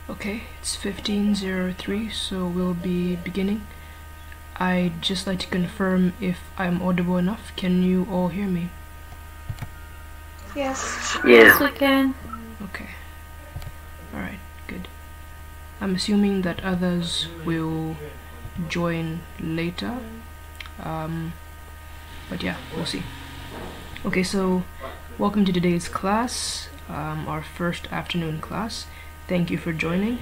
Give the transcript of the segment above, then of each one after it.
Okay, it's 15:03, so we'll be beginning. I'd just like to confirm if I'm audible enough. Can you all hear me? Yes. Yes, we can. Okay. Alright, good. I'm assuming that others will join later. But yeah, we'll see. Okay, so welcome to today's class, our first afternoon class. Thank you for joining.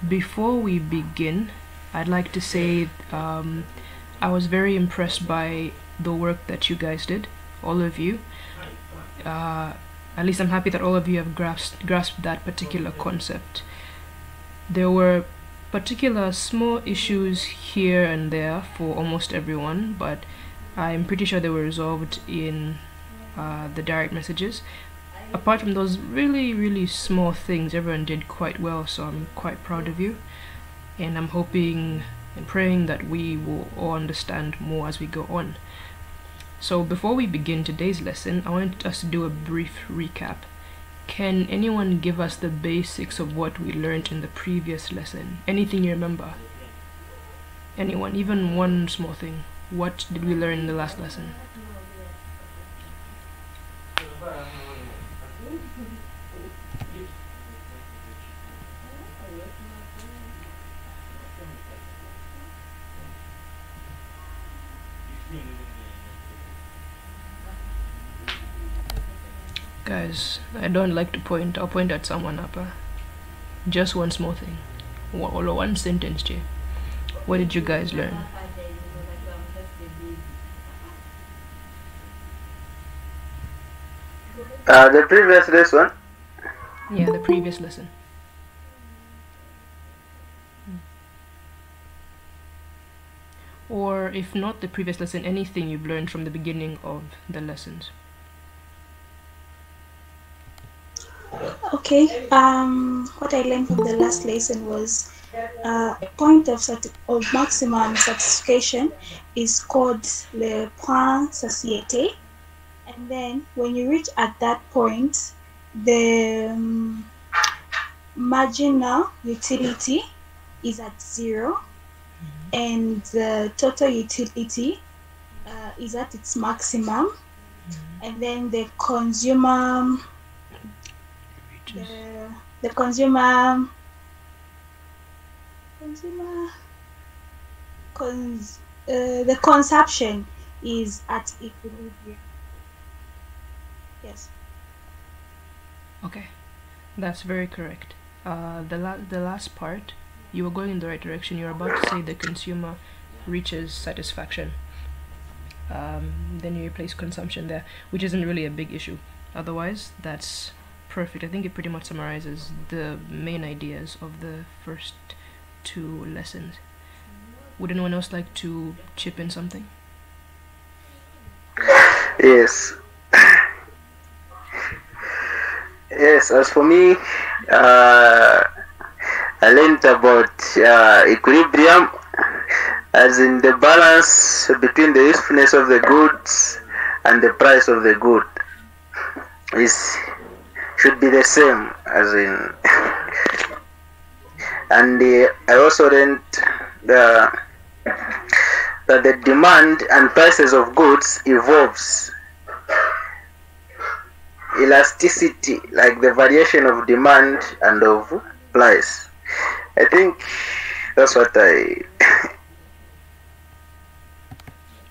Before we begin, I'd like to say I was very impressed by the work that you guys did, all of you. At least I'm happy that all of you have grasped that particular concept. There were particular small issues here and there for almost everyone, but I'm pretty sure they were resolved in the direct messages. Apart from those really small things, everyone did quite well, so I'm quite proud of you, and I'm hoping and praying that we will all understand more as we go on. So before we begin today's lesson, I want us to do a brief recap. Can anyone give us the basics of what we learned in the previous lesson? Anything you remember? Anyone, even one small thing. What did we learn in the last lesson? Guys, I don't like to point. I'll point at someone up. Just one small thing. One sentence, Jay. What did you guys learn? The previous lesson? Yeah, the previous lesson. Or if not the previous lesson, anything you've learned from the beginning of the lessons. Okay. What I learned from the last lesson was a point of maximum satisfaction is called le point satiété, and then when you reach at that point, the marginal utility is at 0, and the total utility is at its maximum, and then the consumer the consumption is at equilibrium. Yes. Okay, that's very correct. The last part, you were going in the right direction. You were about to say the consumer reaches satisfaction. Then you replace consumption there, which isn't really a big issue. Otherwise, that's perfect. I think it pretty much summarizes the main ideas of the first 2 lessons. Would anyone else like to chip in something? Yes. Yes, as for me, I learned about equilibrium, as in the balance between the usefulness of the goods and the price of the good should be the same, as in. And I also learned that the demand and prices of goods evolves. Elasticity, like the variation of demand and of price. I think that's what I.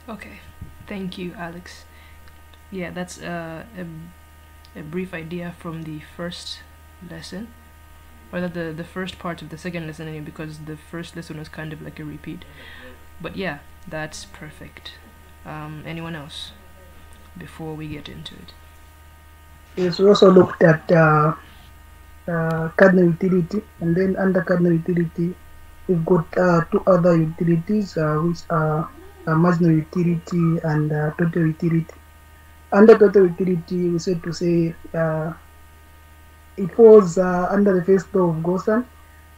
Okay, thank you, Alex. Yeah, that's a brief idea from the first lesson, or the first part of the second lesson, anyway, because the first lesson was kind of like a repeat. But yeah, that's perfect. Anyone else before we get into it? Yes, we also looked at cardinal utility, and then under cardinal utility, we've got two other utilities, which are marginal utility and total utility. Under total utility, we said to say it falls under the first law of Gaussian,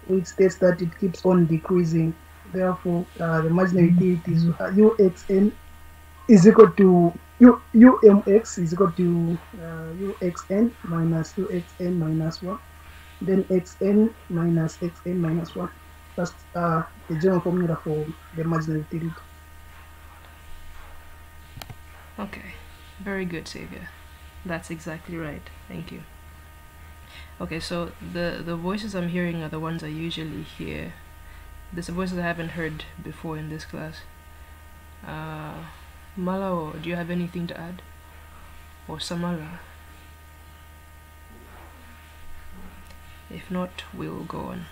which states that it keeps on decreasing. Therefore, the marginal utility is uxn is equal to umx is equal to uxn minus uxn minus 1, then xn minus xn minus 1. That's the general formula for the marginal utility. Okay, very good, Xavier. That's exactly right. Thank you. Okay, so the voices I'm hearing are the ones I usually hear. There's voices I haven't heard before in this class. Malao, do you have anything to add? Or Samala? If not, we'll go on.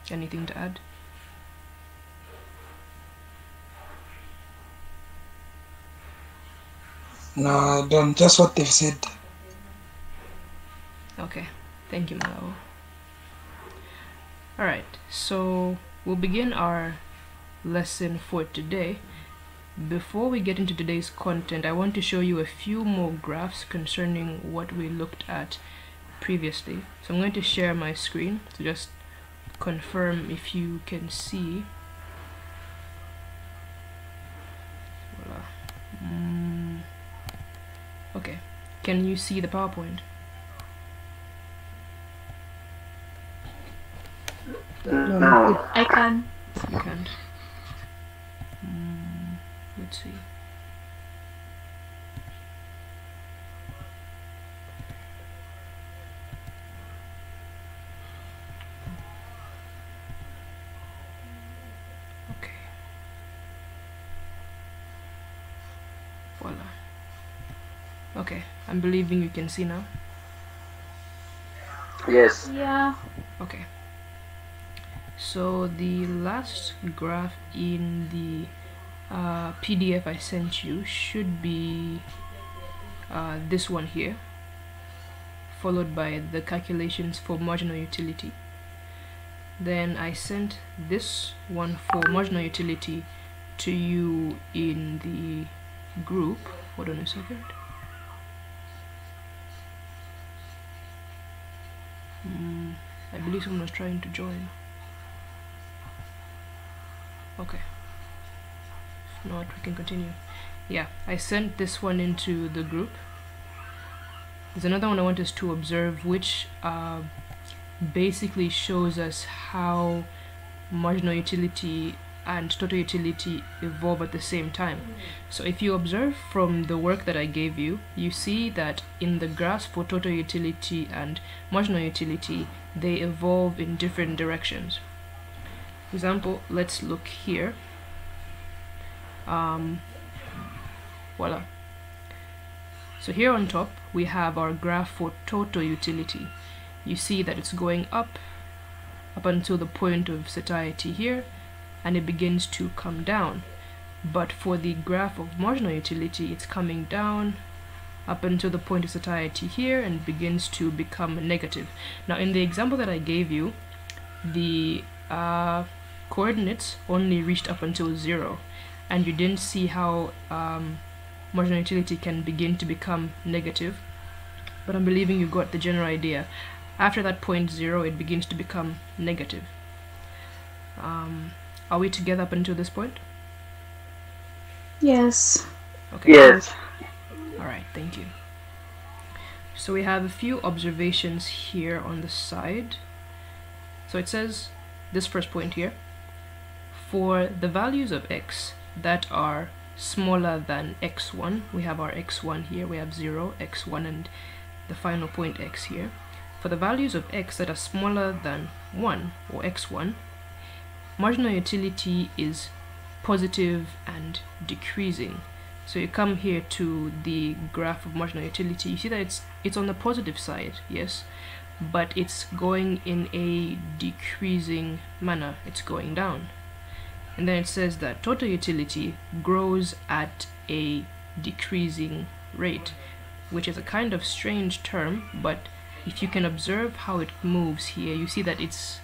Anything to add? No, I don't. Just what they've said. Okay, thank you, Malao. Alright, so we'll begin our lesson for today. Before we get into today's content, I want to show you a few more graphs concerning what we looked at previously. So I'm going to share my screen to just confirm if you can see. Voila. Okay, can you see the PowerPoint? No. I can. You can't. Let's see. Okay. Voila. Okay, I'm believing you can see now. Yes. Yeah. Okay. So the last graph in the PDF I sent you should be this one here, followed by the calculations for marginal utility. Then I sent this one for marginal utility to you in the group. Hold on a second. I believe someone was trying to join. Okay. If not, we can continue. Yeah, I sent this one into the group. There's another one I want us to observe, which basically shows us how marginal utility and total utility evolve at the same time. So if you observe from the work that I gave you, you see that in the graphs for total utility and marginal utility, they evolve in different directions. For example, let's look here. Voila. So here on top, we have our graph for total utility. You see that it's going up until the point of satiety here, and it begins to come down. But for the graph of marginal utility, it's coming down up until the point of satiety here and begins to become negative. Now in the example that I gave you, the coordinates only reached up until 0, and you didn't see how marginal utility can begin to become negative, but I'm believing you got the general idea. After that point 0, it begins to become negative. Are we together up until this point? Yes. Okay. Yes. Alright, thank you. So we have a few observations here on the side. So it says, this first point here, for the values of x that are smaller than x1, we have our x1 here, we have 0, x1, and the final point x here. For the values of x that are smaller than 1, or x1, marginal utility is positive and decreasing. So you come here to the graph of marginal utility, you see that it's on the positive side, yes, but it's going in a decreasing manner, it's going down. And then it says that total utility grows at a decreasing rate, which is a kind of strange term, but if you can observe how it moves here, you see that it's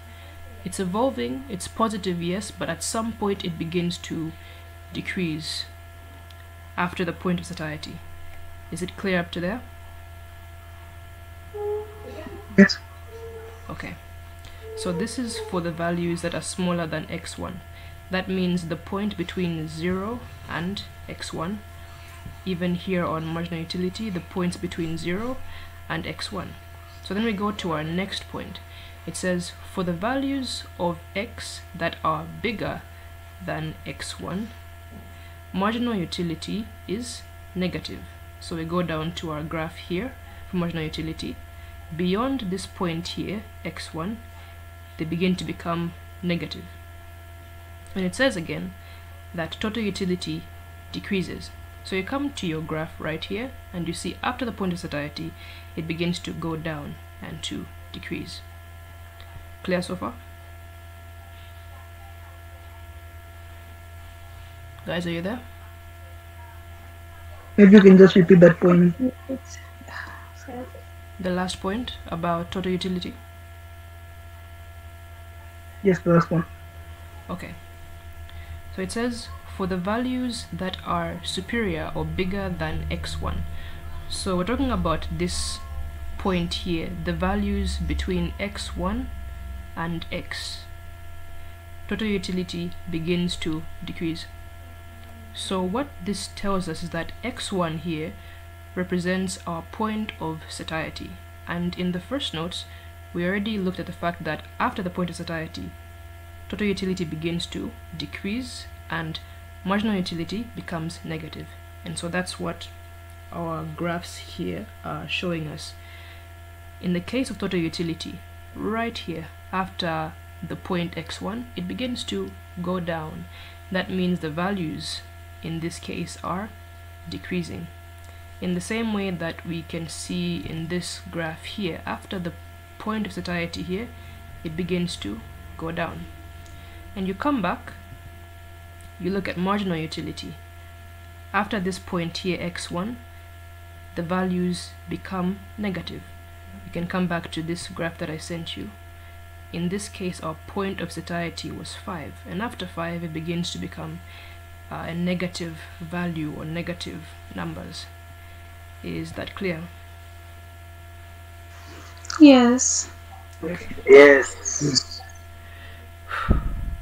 evolving, it's positive, yes, but at some point it begins to decrease after the point of satiety. Is it clear up to there? Yes. Okay. So this is for the values that are smaller than x1. That means the point between 0 and x1. Even here on marginal utility, the points between 0 and x1. So then we go to our next point. It says, for the values of x that are bigger than x1, marginal utility is negative. So we go down to our graph here for marginal utility. Beyond this point here, x1, they begin to become negative. And it says again that total utility decreases. So you come to your graph right here, and you see after the point of satiety, it begins to go down and to decrease. Clear so far? Guys, are you there? Maybe you can just repeat that point. The last point about total utility? Yes, the last one. Okay. So it says, for the values that are superior or bigger than x1. So we're talking about this point here, the values between x1 and x. Total utility begins to decrease. So what this tells us is that x1 here represents our point of satiety. And in the first notes, we already looked at the fact that after the point of satiety, total utility begins to decrease and marginal utility becomes negative. And so that's what our graphs here are showing us. In the case of total utility, right here, after the point x1, it begins to go down. That means the values in this case are decreasing. In the same way that we can see in this graph here, after the point of satiety here, it begins to go down. And you come back, you look at marginal utility. After this point here, x1, the values become negative. You can come back to this graph that I sent you. In this case, our point of satiety was 5, and after 5 it begins to become a negative value or negative numbers. Is that clear? Yes. Yes.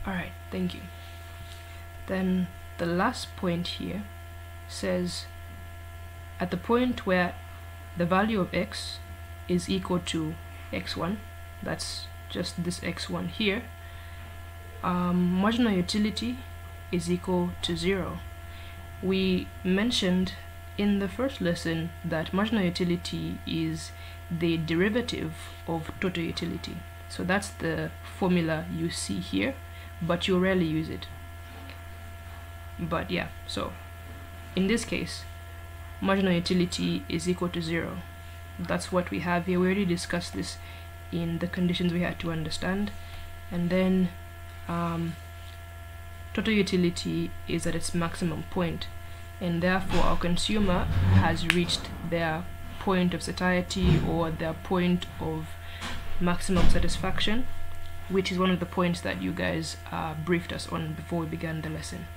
Alright, thank you. Then the last point here says, at the point where the value of x is equal to x1, that's just this x1 here, marginal utility is equal to 0. We mentioned in the first lesson that marginal utility is the derivative of total utility. So that's the formula you see here, but you rarely use it. But yeah, so in this case, marginal utility is equal to 0. That's what we have here. We already discussed this in the conditions we had to understand. And then total utility is at its maximum point, and therefore our consumer has reached their point of satiety or their point of maximum satisfaction, which is one of the points that you guys briefed us on before we began the lesson.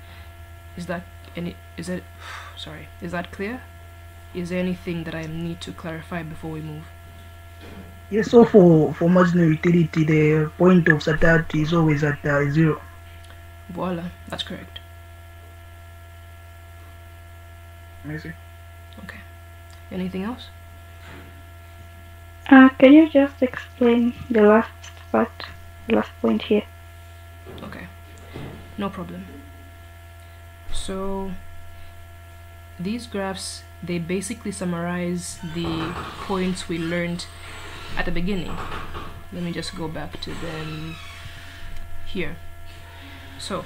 Is that clear? Is there anything that I need to clarify before we move? Yes, so for marginal utility, the point of satiety is always at 0. Voila, that's correct. I see. Okay. Anything else? Can you just explain the last part, the last point here? Okay, no problem. So these graphs, they basically summarize the points we learned at the beginning. Let me just go back to them here. So,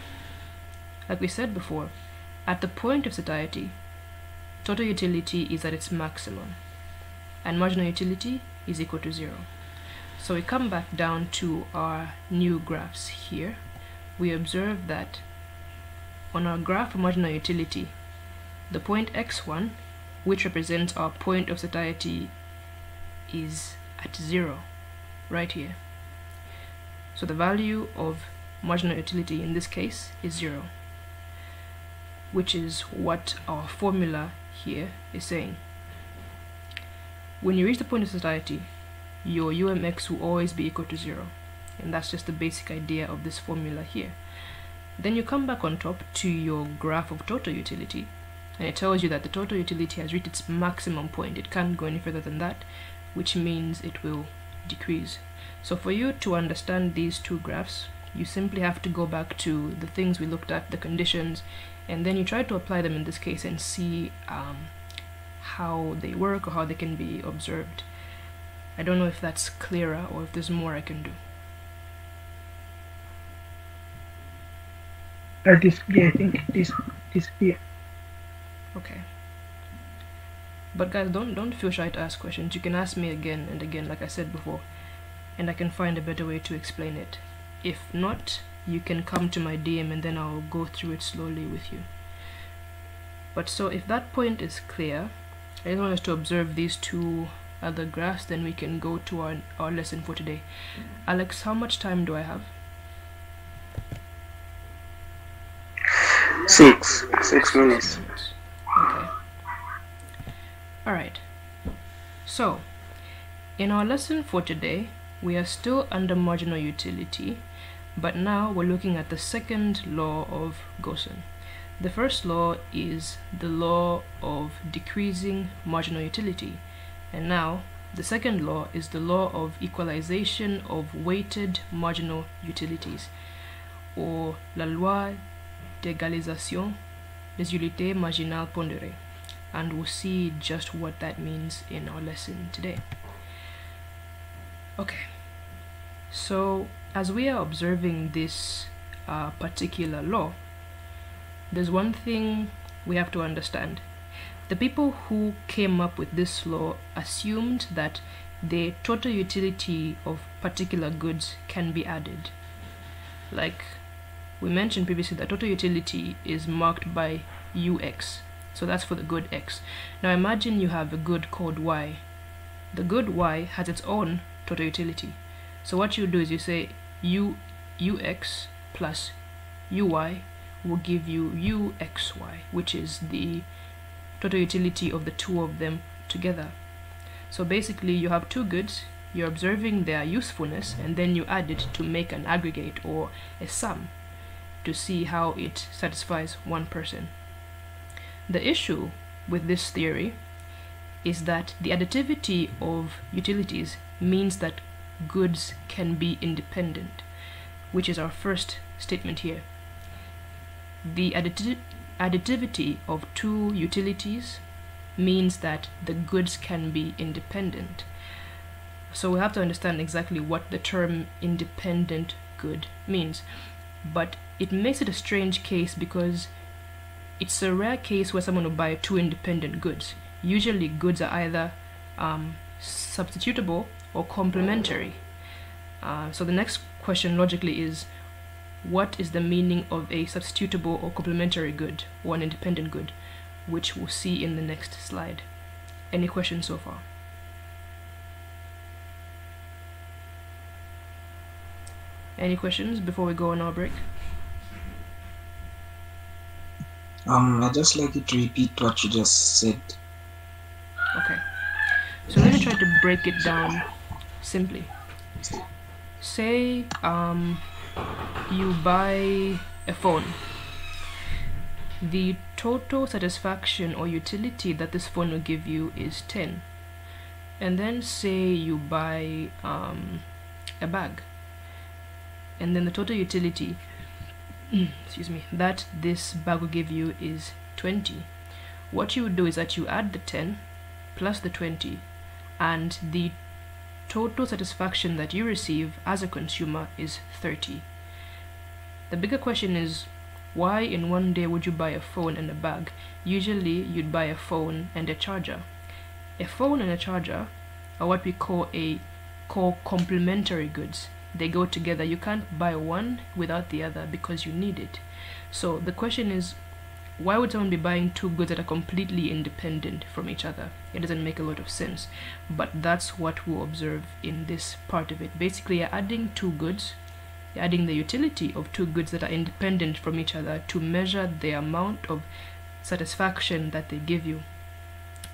like we said before, at the point of satiety, total utility is at its maximum, and marginal utility is equal to 0. So we come back down to our new graphs here. We observe that on our graph of marginal utility, the point x1, which represents our point of satiety, is at 0, right here. So the value of marginal utility in this case is 0, which is what our formula here is saying. When you reach the point of satiety, your UMX will always be equal to 0, and that's just the basic idea of this formula here. Then you come back on top to your graph of total utility, and it tells you that the total utility has reached its maximum point. It can't go any further than that, which means it will decrease. So for you to understand these two graphs, you simply have to go back to the things we looked at, the conditions, and then you try to apply them in this case and see how they work or how they can be observed. I don't know if that's clearer or if there's more I can do. That is clear. I think it is clear. Okay. But guys, don't feel shy to ask questions. You can ask me again and again, like I said before, and I can find a better way to explain it. If not, you can come to my DM and then I'll go through it slowly with you. But so if that point is clear, I just want us to observe these two other graphs, then we can go to our lesson for today. Alex, how much time do I have? 6 minutes. Okay. Alright. So, in our lesson for today, we are still under marginal utility, but now we're looking at the second law of Gaussian. The first law is the law of decreasing marginal utility, and now the second law is the law of equalization of weighted marginal utilities, or la loi d'égalisation des unités marginales pondérées, and we'll see just what that means in our lesson today. Okay, so as we are observing this particular law, there's one thing we have to understand. The people who came up with this law assumed that the total utility of particular goods can be added. Like we mentioned previously, that total utility is marked by UX, so that's for the good X. Now imagine you have a good called Y. The good Y has its own total utility. So what you do is you say UX plus UY will give you UXY, which is the total utility of the two of them together. So basically you have two goods, you're observing their usefulness, and then you add it to make an aggregate or a sum to see how it satisfies one person. The issue with this theory is that the additivity of utilities means that goods can be independent, which is our first statement here. The additivity of two utilities means that the goods can be independent. So we have to understand exactly what the term independent good means. But it makes it a strange case because it's a rare case where someone will buy two independent goods. Usually goods are either substitutable or complementary. So the next question logically is, what is the meaning of a substitutable or complementary good or an independent good, which we'll see in the next slide. Any questions so far? Any questions before we go on our break? I'd just like you to repeat what you just said. Okay. So let me try to break it down simply. Say you buy a phone. The total satisfaction or utility that this phone will give you is 10. And then say you buy a bag, and then the total utility excuse me, that this bag will give you is 20. What you would do is that you add the 10 plus the 20, and the total satisfaction that you receive as a consumer is 30. The bigger question is, why in one day would you buy a phone and a bag? Usually you'd buy a phone and a charger. A phone and a charger are what we call complementary goods. They go together. You can't buy one without the other because you need it. So the question is, why would someone be buying two goods that are completely independent from each other? It doesn't make a lot of sense. But that's what we'll observe in this part of it. Basically, you're adding two goods, you're adding the utility of two goods that are independent from each other to measure the amount of satisfaction that they give you.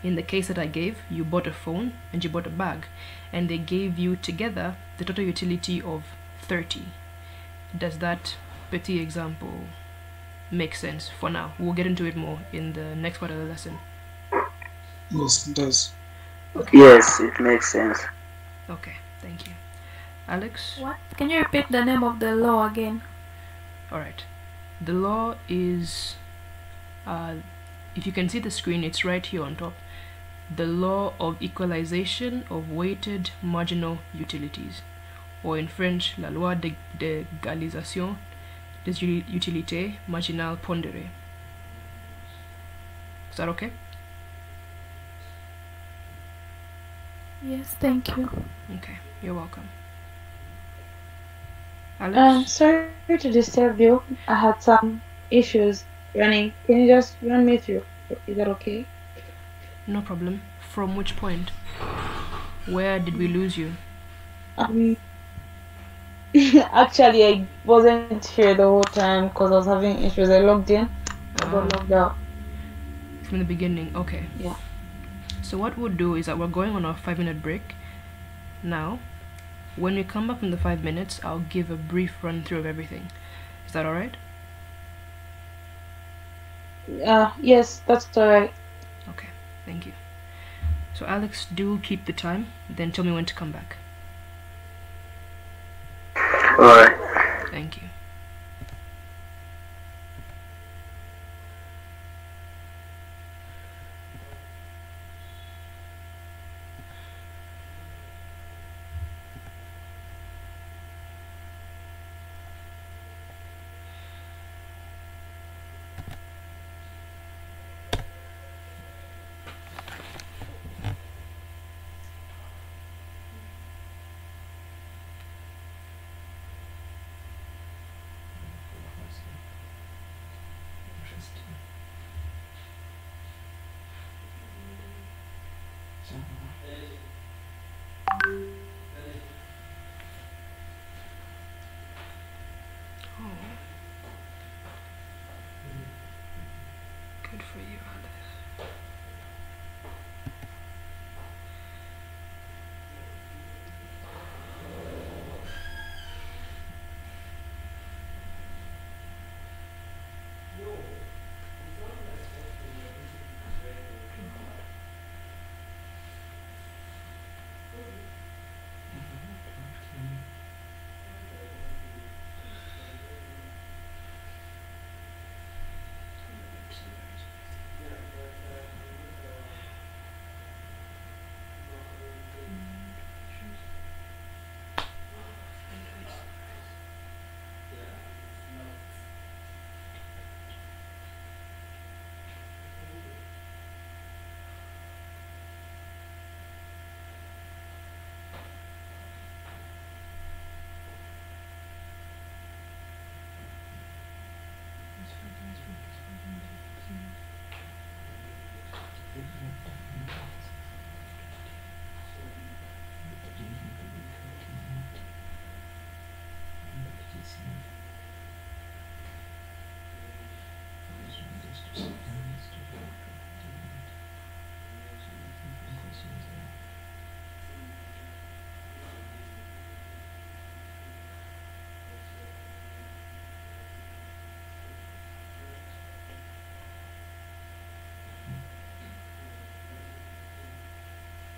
In the case that I gave, you bought a phone and you bought a bag, and they gave you together the total utility of 30. Does that petit example make sense for now? We'll get into it more in the next part of the lesson. Yes, it does. Okay. Yes, it makes sense. Okay, thank you. Alex? What? Can you repeat the name of the law again? Alright. The law is, if you can see the screen, it's right here on top. The law of equalization of weighted marginal utilities, or in French, la loi d'égalisation des utilités marginales pondérées. Is that okay? Yes, thank you. Okay, you're welcome. Alex? Sorry to disturb you. I had some issues running. Can you just run me through? Is that okay? No problem. From which point? Where did we lose you? Actually, I wasn't here the whole time because I was having issues. I logged in, I got logged out. From the beginning, okay. Yeah. So what we'll do is that we're going on our 5-minute break now. When we come back from the 5 minutes, I'll give a brief run through of everything. Is that alright? Yes, that's alright. Okay, thank you. So Alex, do keep the time, then tell me when to come back. Alright. Thank you. Good for you, Alice.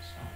Stop.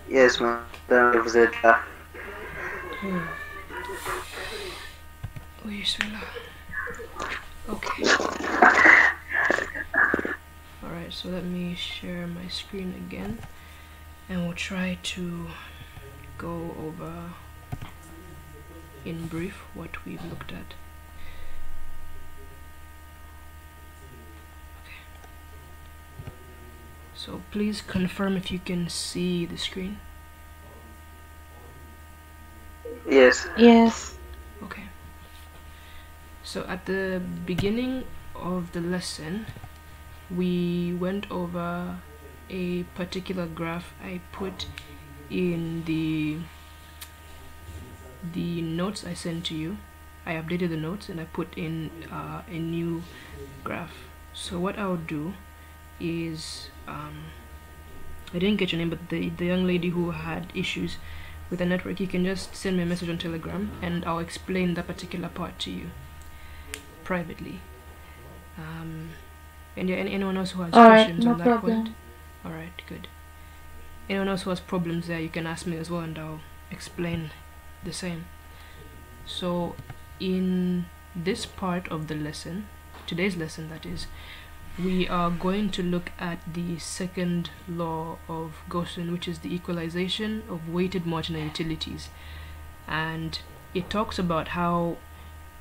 Yes, Madam Zeta. Oui, je suis là. Okay. Alright, so let me share my screen again and we'll try to go over in brief what we've looked at. Okay. So please confirm if you can see the screen. Yes. Yes. Okay. So at the beginning of the lesson, we went over a particular graph I put in the notes I sent to you. I updated the notes and I put in a new graph. So what I'll do is, I didn't get your name, but the young lady who had issues with the network, you can just send me a message on Telegram and I'll explain that particular part to you privately. And yeah, anyone else who has questions no on that problem. point? Alright, good. Anyone else who has problems there, you can ask me as well and I'll explain the same. So in this part of the lesson, today's lesson that is, we are going to look at the second law of Gaussian, which is the equalization of weighted marginal utilities. And it talks about how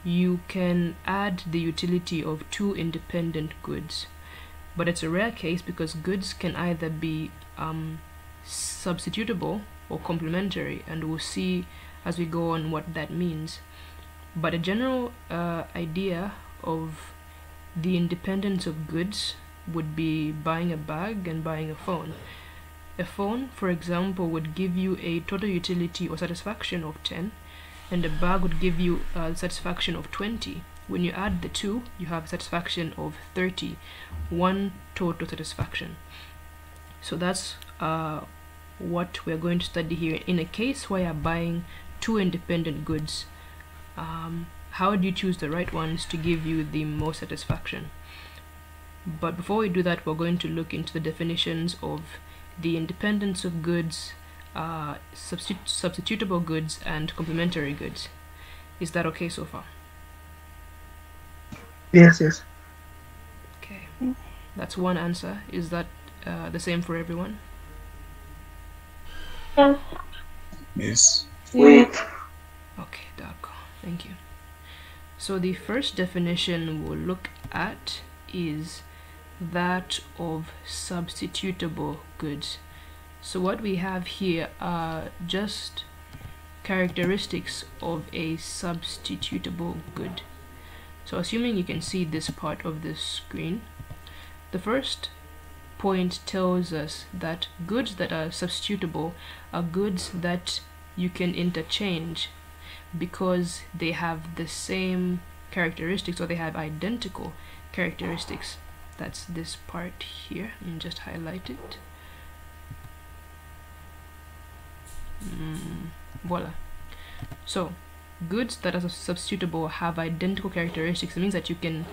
you can add the utility of two independent goods, but it's a rare case because goods can either be substitutable or complementary, and we'll see as we go on what that means. But a general idea of the independence of goods would be buying a bag and buying a phone. A phone, for example, would give you a total utility or satisfaction of 10, and a bag would give you a satisfaction of 20. When you add the two, you have satisfaction of 30, one total satisfaction. So that's what we're going to study here. In a case where you're buying two independent goods, how do you choose the right ones to give you the most satisfaction? But before we do that, we're going to look into the definitions of the independence of goods, substitutable goods, and complementary goods. Is that okay so far? Yes, yes. Okay, that's one answer. Is that the same for everyone? Yes. Wait. Okay, d'accord. Thank you. So the first definition we'll look at is that of substitutable goods. So what we have here are just characteristics of a substitutable good. So assuming you can see this part of the screen, the first point tells us that goods that are substitutable are goods that you can interchange because they have the same characteristics, or they have identical characteristics. That's this part here. Let me just highlight it. Voila. So goods that are substitutable have identical characteristics. It means that you can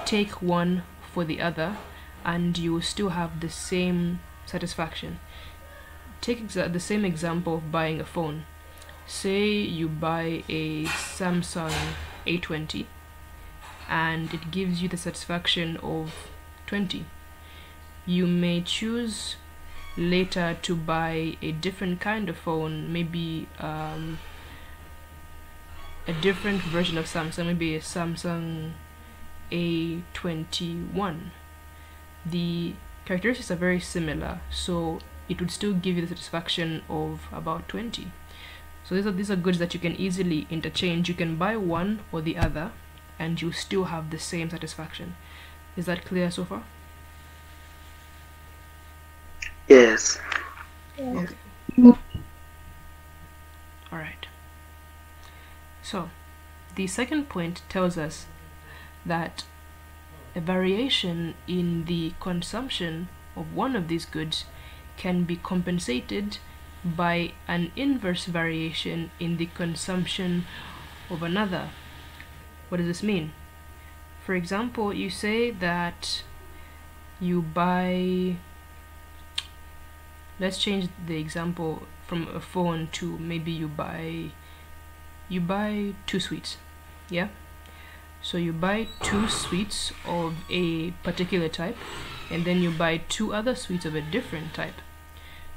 take one for the other and you will still have the same satisfaction. Take the same example of buying a phone. Say you buy a Samsung A20 and it gives you the satisfaction of 20. You may choose later to buy a different kind of phone, maybe a different version of Samsung, maybe a Samsung A21. The characteristics are very similar, so it would still give you the satisfaction of about 20. So these are goods that you can easily interchange. You can buy one or the other and you still have the same satisfaction. Is that clear so far? Yes. Okay. Alright. So the second point tells us that a variation in the consumption of one of these goods can be compensated by an inverse variation in the consumption of another. What does this mean? For example, you say that you buy, let's change the example from a phone to maybe you buy 2 sweets. Yeah? So you buy 2 sweets of a particular type and then you buy 2 other sweets of a different type.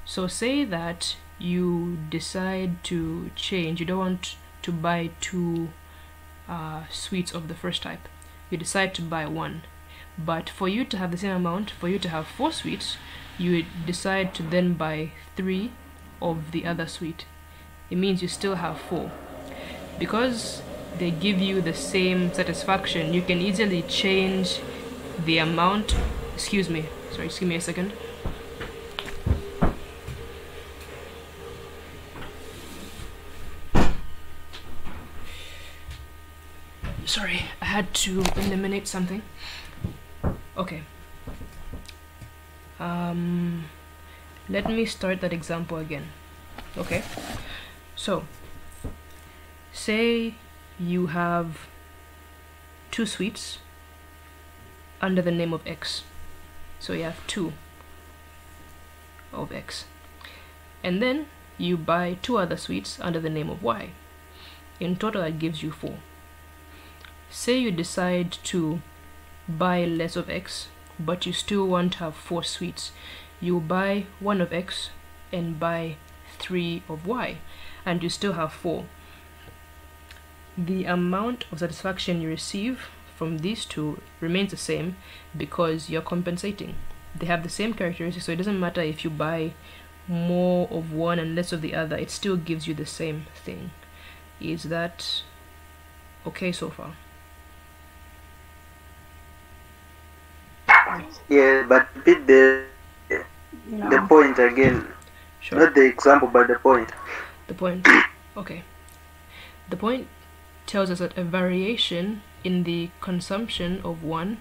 So say that you decide to change, you don't want to buy 2 sweets of the first type. You decide to buy 1. But for you to have the same amount, for you to have 4 sweets, you decide to then buy 3 of the other sweet. It means you still have 4. Because they give you the same satisfaction, you can easily change the amount. Excuse me, sorry, just give me a second. Sorry, I had to eliminate something. Okay. Let me start that example again. Okay. So, say you have 2 sweets under the name of X. So you have 2 of X. And then you buy 2 other sweets under the name of Y. In total, that gives you 4. Say you decide to buy less of X, but you still want to have 4 sweets. You buy 1 of X and buy 3 of Y, and you still have 4. The amount of satisfaction you receive from these two remains the same because you're compensating. They have the same characteristics, so it doesn't matter if you buy more of one and less of the other, it still gives you the same thing. Is that okay so far? Yeah, but repeat the point again. Sure. Not the example, but the point. The point. Okay. The point tells us that a variation in the consumption of one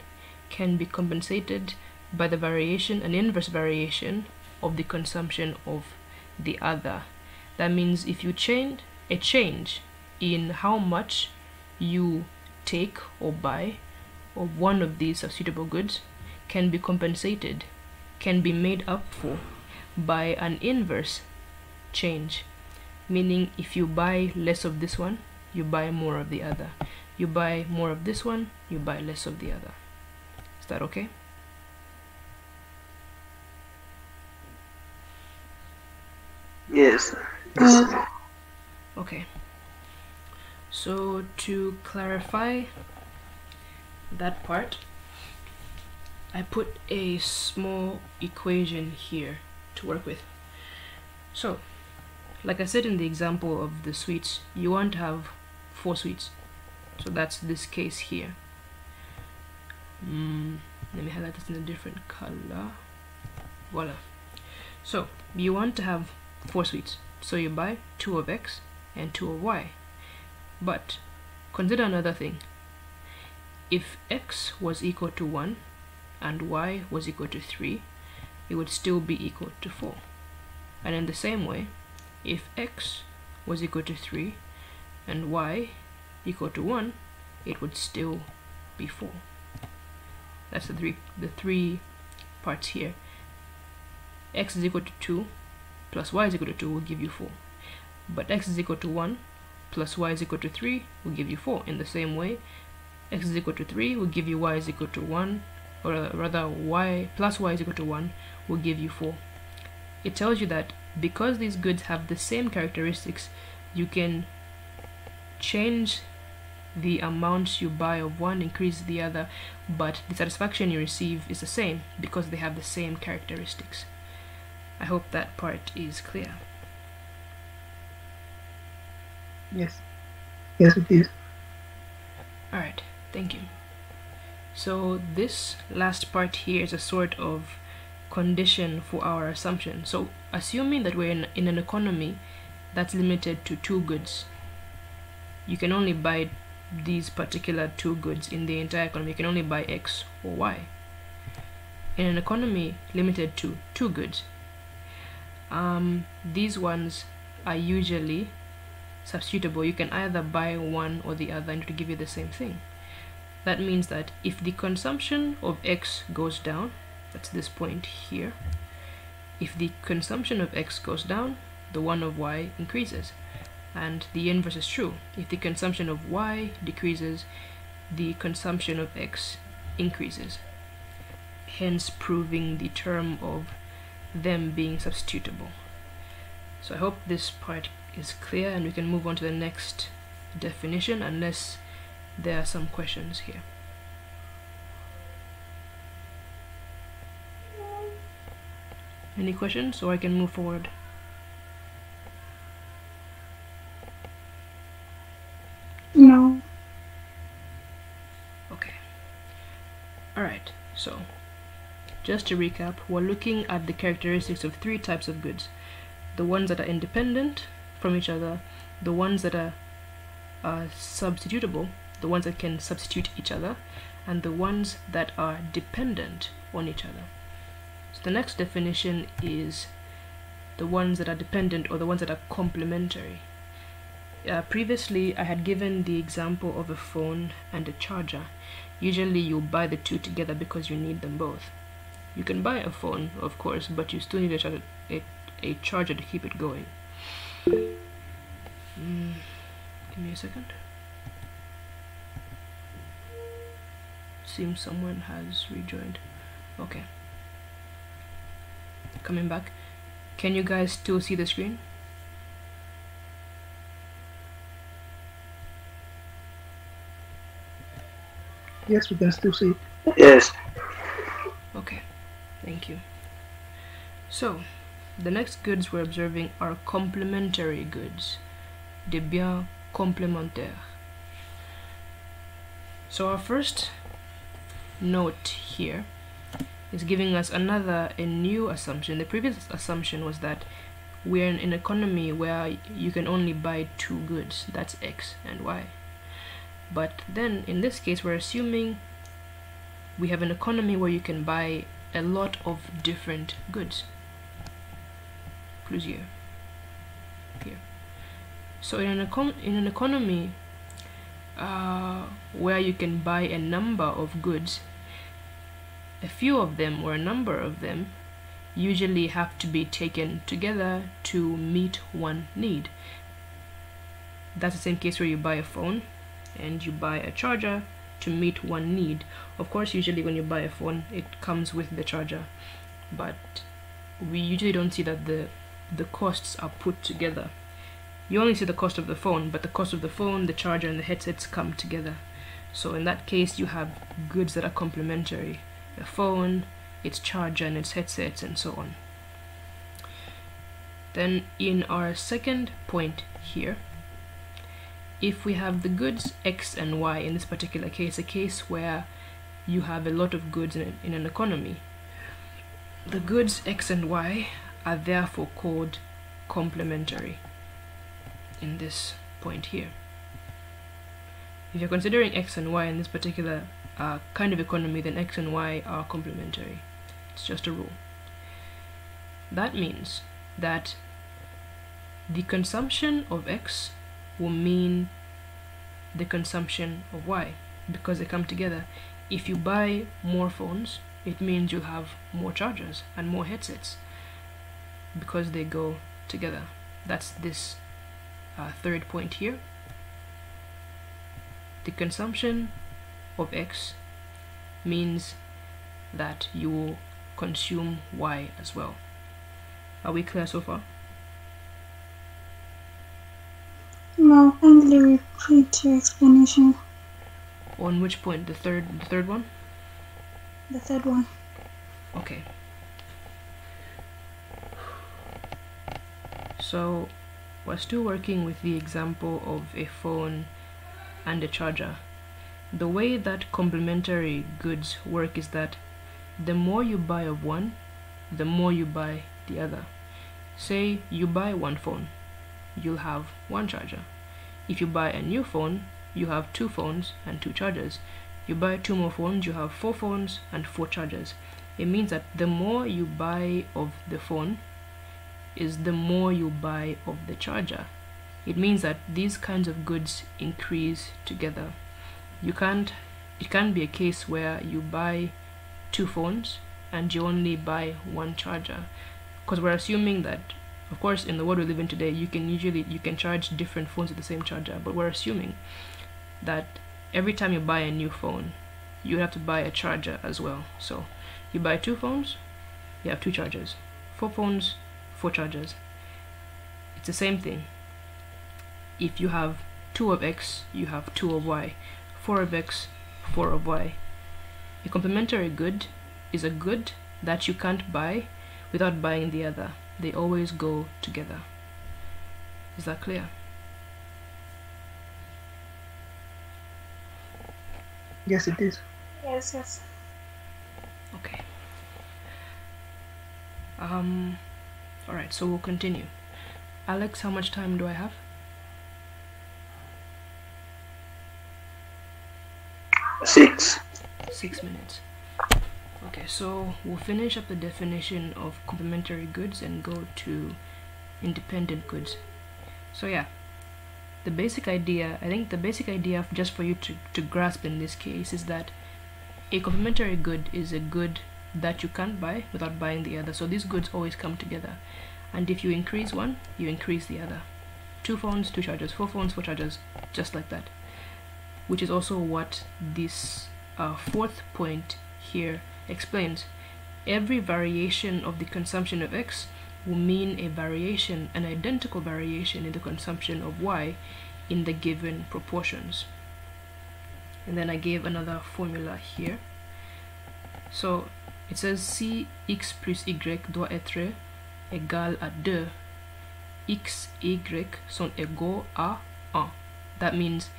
can be compensated by the variation, an inverse variation of the consumption of the other. That means if you change in how much you take or buy of one of these substitutable goods can be compensated, can be made up for by an inverse change. Meaning if you buy less of this one, you buy more of the other. You buy more of this one, you buy less of the other. Is that okay? Yes. Okay. So to clarify that part, I put a small equation here to work with. So, like I said in the example of the sweets, you want to have 4 sweets. So that's this case here. Let me highlight this in a different color. Voila. So you want to have 4 sweets. So you buy 2 of x and 2 of y. But consider another thing. If x was equal to 1 and y was equal to 3, it would still be equal to 4. And in the same way, if x was equal to 3 and y equal to 1, it would still be 4. That's the three parts here. X is equal to 2 plus y is equal to 2 will give you 4. But x is equal to 1 plus y is equal to 3 will give you 4. In the same way, x is equal to 3 will give you y is equal to 1, or rather y plus y is equal to 1 will give you 4. It tells you that because these goods have the same characteristics, you can change the amounts you buy of one, increase the other, but the satisfaction you receive is the same because they have the same characteristics. I hope that part is clear. Yes. Yes, it is. Alright, thank you. So this last part here is a sort of condition for our assumption. So assuming that we're in an economy that's limited to 2 goods, you can only buy these particular 2 goods in the entire economy. You can only buy x or y. In an economy limited to 2 goods, these ones are usually substitutable. You can either buy one or the other and it will give you the same thing. That means that if the consumption of x goes down, that's this point here, if the consumption of x goes down, the one of y increases. And the inverse is true. If the consumption of y decreases, the consumption of x increases, hence proving the term of them being substitutable. So I hope this part is clear and we can move on to the next definition unless there are some questions here. Any questions, or I can move forward? No. Okay. Alright, so just to recap, we're looking at the characteristics of 3 types of goods. The ones that are independent from each other, the ones that are substitutable, the ones that can substitute each other, and the ones that are dependent on each other. So the next definition is the ones that are dependent, or the ones that are complementary. Previously I had given the example of a phone and a charger. Usually you buy the 2 together because you need them both. You can buy a phone, of course, but you still need a charger to keep it going. Give me a second. Seems someone has rejoined. Okay. Coming back. Can you guys still see the screen? Yes, we can still see it. Yes. Okay, thank you. So, the next goods we're observing are complementary goods, des biens complémentaires. So our first note here is giving us a new assumption. The previous assumption was that we're in an economy where you can only buy 2 goods, that's x and y. But then in this case we're assuming we have an economy where you can buy a lot of different goods. Plusieurs. Here. So in an economy where you can buy a number of goods, a few of them or a number of them usually have to be taken together to meet one need. That's the same case where you buy a phone and you buy a charger to meet one need. Of course, usually when you buy a phone, it comes with the charger, but we usually don't see that the the costs are put together. You only see the cost of the phone, but the cost of the phone, the charger, and the headsets come together. So in that case, you have goods that are complementary. The phone, its charger, and its headsets, and so on. Then in our second point here, if we have the goods X and Y, in this particular case, a case where you have a lot of goods in an economy, the goods X and Y are therefore called complementary in this point here. If you're considering X and Y in this particular kind of economy, then X and Y are complementary. It's just a rule. That means that the consumption of X will mean the consumption of Y because they come together. If you buy more phones, it means you'll have more chargers and more headsets because they go together. That's this third point here. The consumption of X means that you will consume Y as well. Are we clear so far? No, kindly repeat your explanation. On which point? The third one? The third one. Okay. So we're still working with the example of a phone and a charger. The way that complementary goods work is that the more you buy of one, the more you buy the other. Say you buy one phone, you'll have one charger. If you buy a new phone, you have two phones and two chargers. You buy two more phones, you have four phones and four chargers. It means that the more you buy of the phone is the more you buy of the charger. It means that these kinds of goods increase together. It can't be a case where you buy two phones and you only buy one charger, because we're assuming that, of course, in the world we live in today, you can charge different phones with the same charger, but we're assuming that every time you buy a new phone, you have to buy a charger as well. So you buy two phones, you have two chargers. Four phones, four chargers. It's the same thing. If you have 2 of X, you have 2 of Y. 4 of X, 4 of Y. A complementary good is a good that you can't buy without buying the other. They always go together. Is that clear? Yes, it is. Yes, yes. Okay. Alright, so we'll continue. Alex, how much time do I have? 6. 6 minutes. Okay, so we'll finish up the definition of complementary goods and go to independent goods. So yeah, the basic idea, I think the basic idea just for you to grasp in this case is that a complementary good is a good that you can't buy without buying the other. So these goods always come together, and if you increase one, you increase the other. 2 phones, 2 chargers, 4 phones, 4 chargers, just like that. Which is also what this fourth point here explains. Every variation of the consumption of X will mean a variation, an identical variation in the consumption of Y in the given proportions. And then I gave another formula here. So it says si X plus Y doit être égal à 2, X, Y sont égaux à 1. That means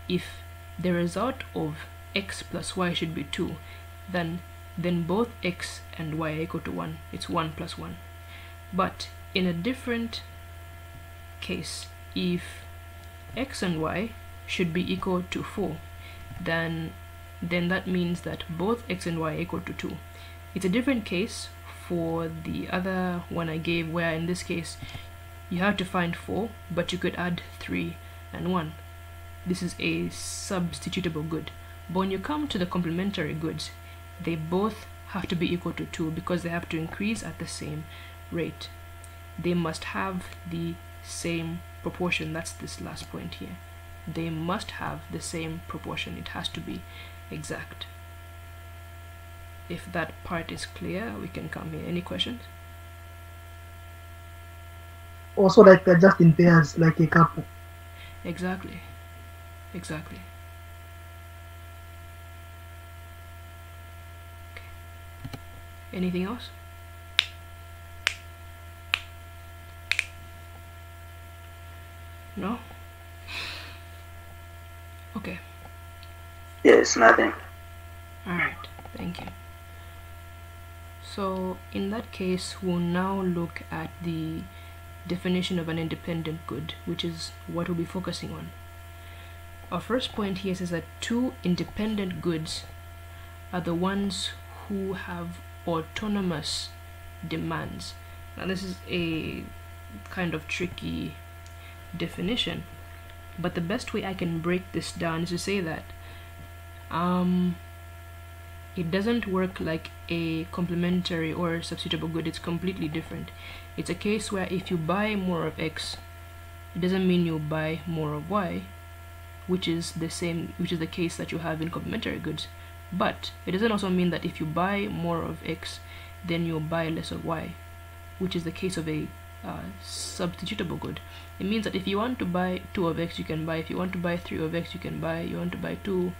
if the result of X plus Y should be 2, then both X and Y are equal to 1. It's 1 plus 1. But in a different case, if X and Y should be equal to 4, then that means that both X and Y are equal to 2. It's a different case for the other one I gave, where in this case you have to find 4, but you could add 3 and 1. This is a substitutable good. But when you come to the complementary goods, they both have to be equal to 2 because they have to increase at the same rate. They must have the same proportion. That's this last point here. They must have the same proportion. It has to be exact. If that part is clear, we can come here. Any questions? Also, like they're just in pairs, like a couple. Exactly. Exactly. Anything else? No? Okay. Yes, nothing. Alright, thank you. So in that case, we'll now look at the definition of an independent good, which is what we'll be focusing on. Our first point here says that two independent goods are the ones who have autonomous demands. Now this is a kind of tricky definition, but the best way I can break this down is to say that it doesn't work like a complementary or substitutable good. It's completely different. It's a case where if you buy more of X, it doesn't mean you buy more of Y, which is the case that you have in complementary goods. But it doesn't also mean that if you buy more of X, then you'll buy less of Y, which is the case of a substitutable good. It means that if you want to buy 2 of X, you can buy. If you want to buy 3 of X, you can buy. You want to buy 2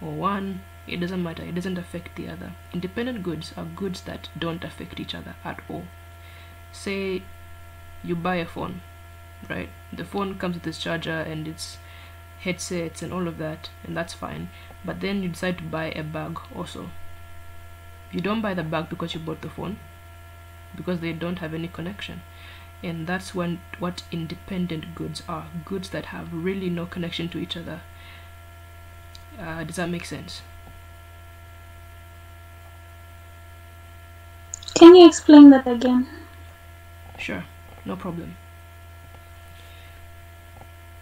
or 1, it doesn't matter. It doesn't affect the other. Independent goods are goods that don't affect each other at all. Say you buy a phone, right? The phone comes with its charger and its headsets and all of that, and that's fine. But then you decide to buy a bag also. You don't buy the bag because you bought the phone, because they don't have any connection. And that's what independent goods are. Goods that have really no connection to each other. Does that make sense? Can you explain that again? Sure, no problem.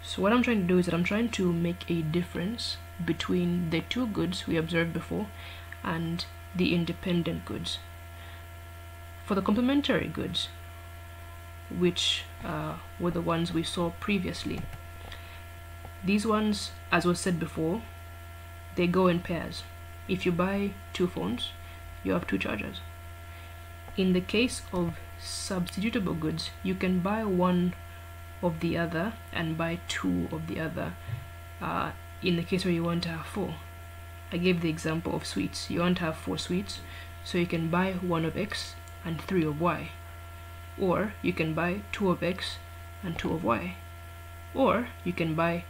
So what I'm trying to do is that I'm trying to make a difference between the two goods we observed before and the independent goods. For the complementary goods, which were the ones we saw previously, these ones, as was said before, they go in pairs. If you buy 2 phones, you have 2 chargers. In the case of substitutable goods, you can buy 1 of the other and buy 2 of the other, in the case where you want to have 4. I gave the example of sweets. You want to have 4 sweets, so you can buy 1 of X and 3 of Y. Or you can buy 2 of X and 2 of Y. Or you can buy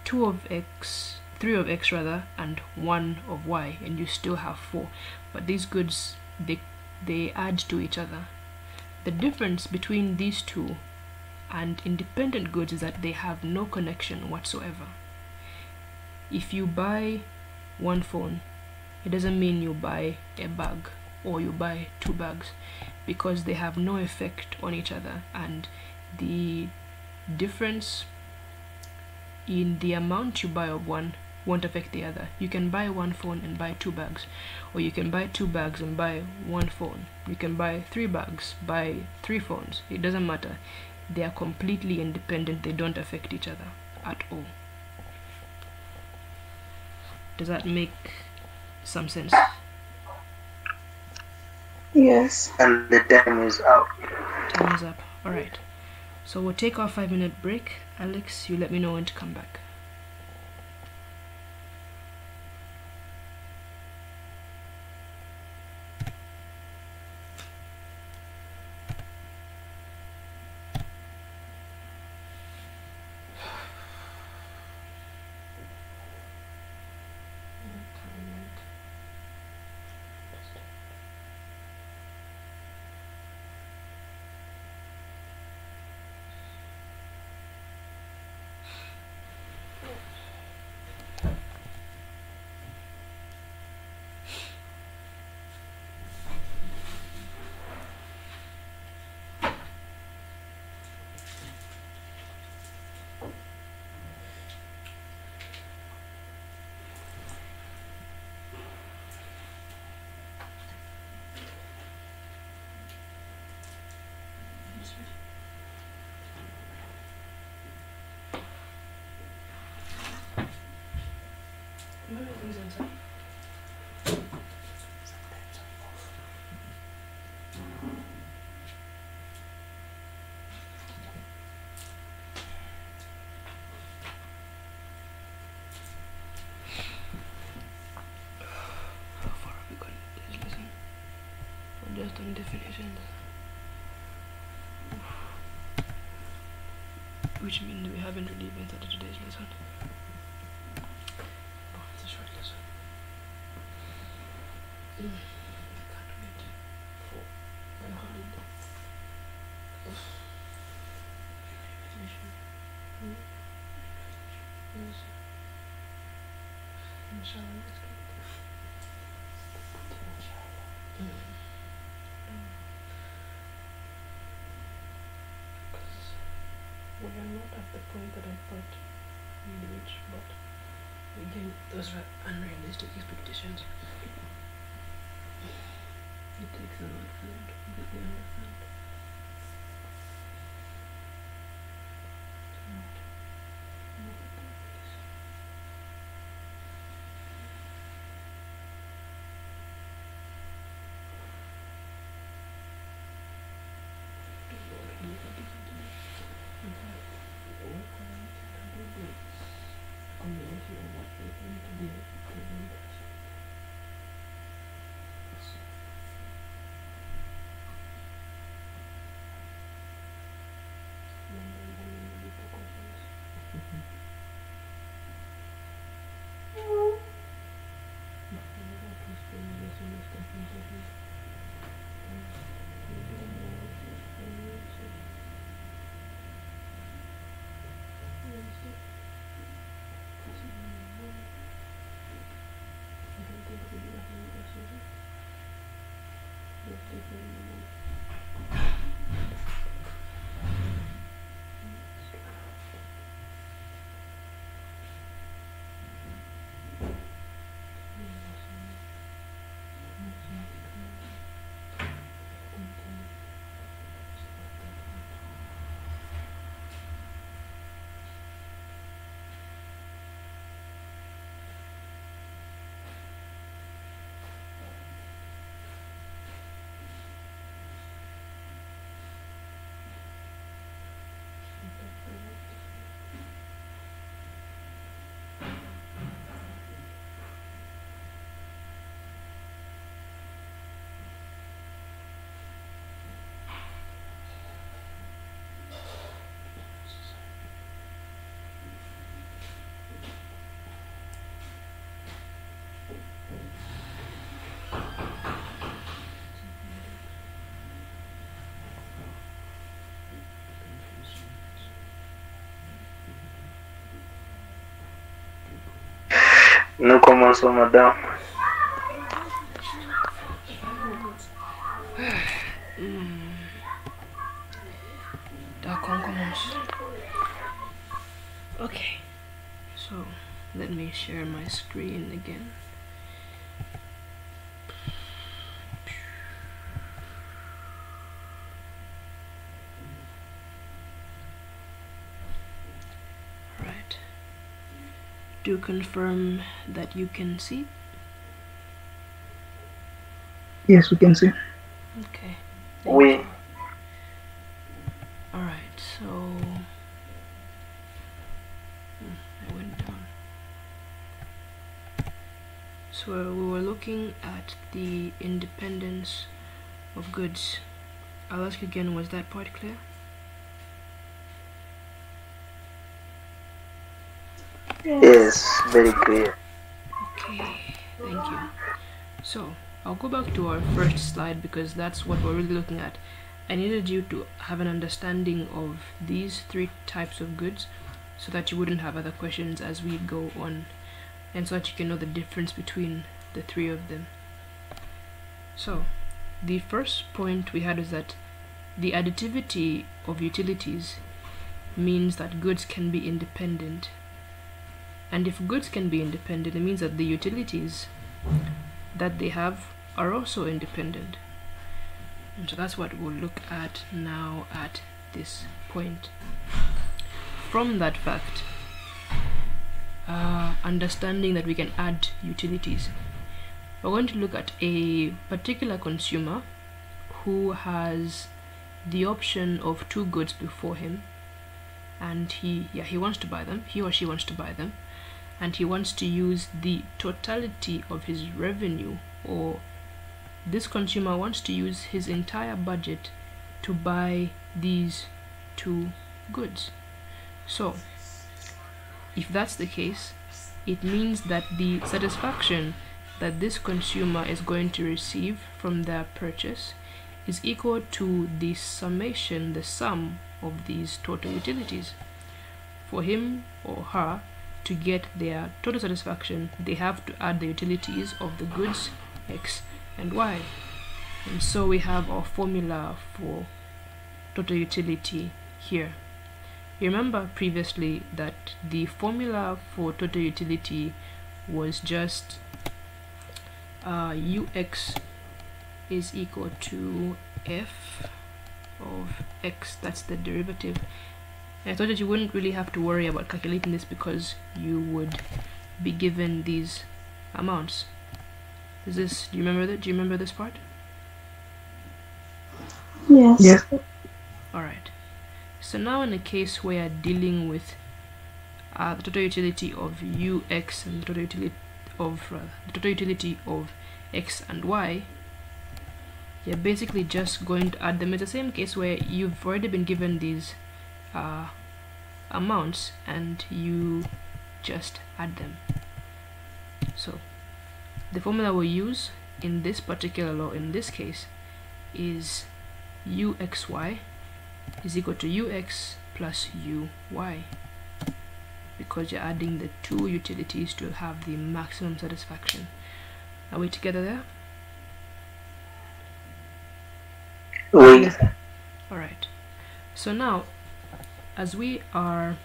2 of X, 3 of X rather, and 1 of Y, and you still have 4. But these goods, they add to each other. The difference between these two and independent goods is that they have no connection whatsoever. If you buy 1 phone, it doesn't mean you buy a bag or you buy 2 bags, because they have no effect on each other, and the difference in the amount you buy of one won't affect the other. You can buy 1 phone and buy 2 bags, or you can buy 2 bags and buy 1 phone. You can buy 3 bags, buy 3 phones. It doesn't matter. They are completely independent. They don't affect each other at all. Does that make some sense? Yes. And the time is up. Time is up. Alright. So we'll take our 5-minute break. Alex, you let me know when to come back. which means we haven't really even started today's lesson. Oh, it's a short lesson. I can't wait for my holiday. Inshallah, let's get there. Because we are not at the point that I thought we'd reach, but again, those are unrealistic expectations. It takes a lot for them to completely understand. Nous commençons, madame. D'accord, on commence. Okay, so let me share my screen again. Right. Do confirm that you can see. Yes, we can see. Okay. Oui. Alright, so I went down. So we were looking at the independence of goods. I'll ask again, was that part clear? Yes, very clear. Okay, thank you. So I'll go back to our first slide because that's what we're really looking at. I needed you to have an understanding of these three types of goods so that you wouldn't have other questions as we go on, and so that you can know the difference between the three of them. So the first point we had is that the additivity of utilities means that goods can be independent. And if goods can be independent, it means that the utilities that they have are also independent. And so that's what we'll look at now at this point. From that fact, understanding that we can add utilities, we're going to look at a particular consumer who has the option of two goods before him, and he wants to buy them, he or she wants to buy them, and he wants to use the totality of his revenue, or this consumer wants to use his entire budget to buy these two goods. So if that's the case, it means that the satisfaction that this consumer is going to receive from their purchase is equal to the summation, the sum of these total utilities. For him or her to get their total satisfaction, they have to add the utilities of the goods X and Y. And so we have our formula for total utility here. You remember previously that the formula for total utility was just ux is equal to f of x. That's the derivative. And I thought that you wouldn't really have to worry about calculating this because you would be given these amounts. Do you remember that? Do you remember this part? Yes. Yes. Alright. So now in a case where you're dealing with the total utility of ux and the total utility of x and y, you're basically just going to add them. It's the same case where you've already been given these amounts and you just add them. So the formula we'll use in this particular law, in this case, is uxy is equal to ux plus uy, because you're adding the two utilities to have the maximum satisfaction. Are we together there? Oui. Alright, so now as we are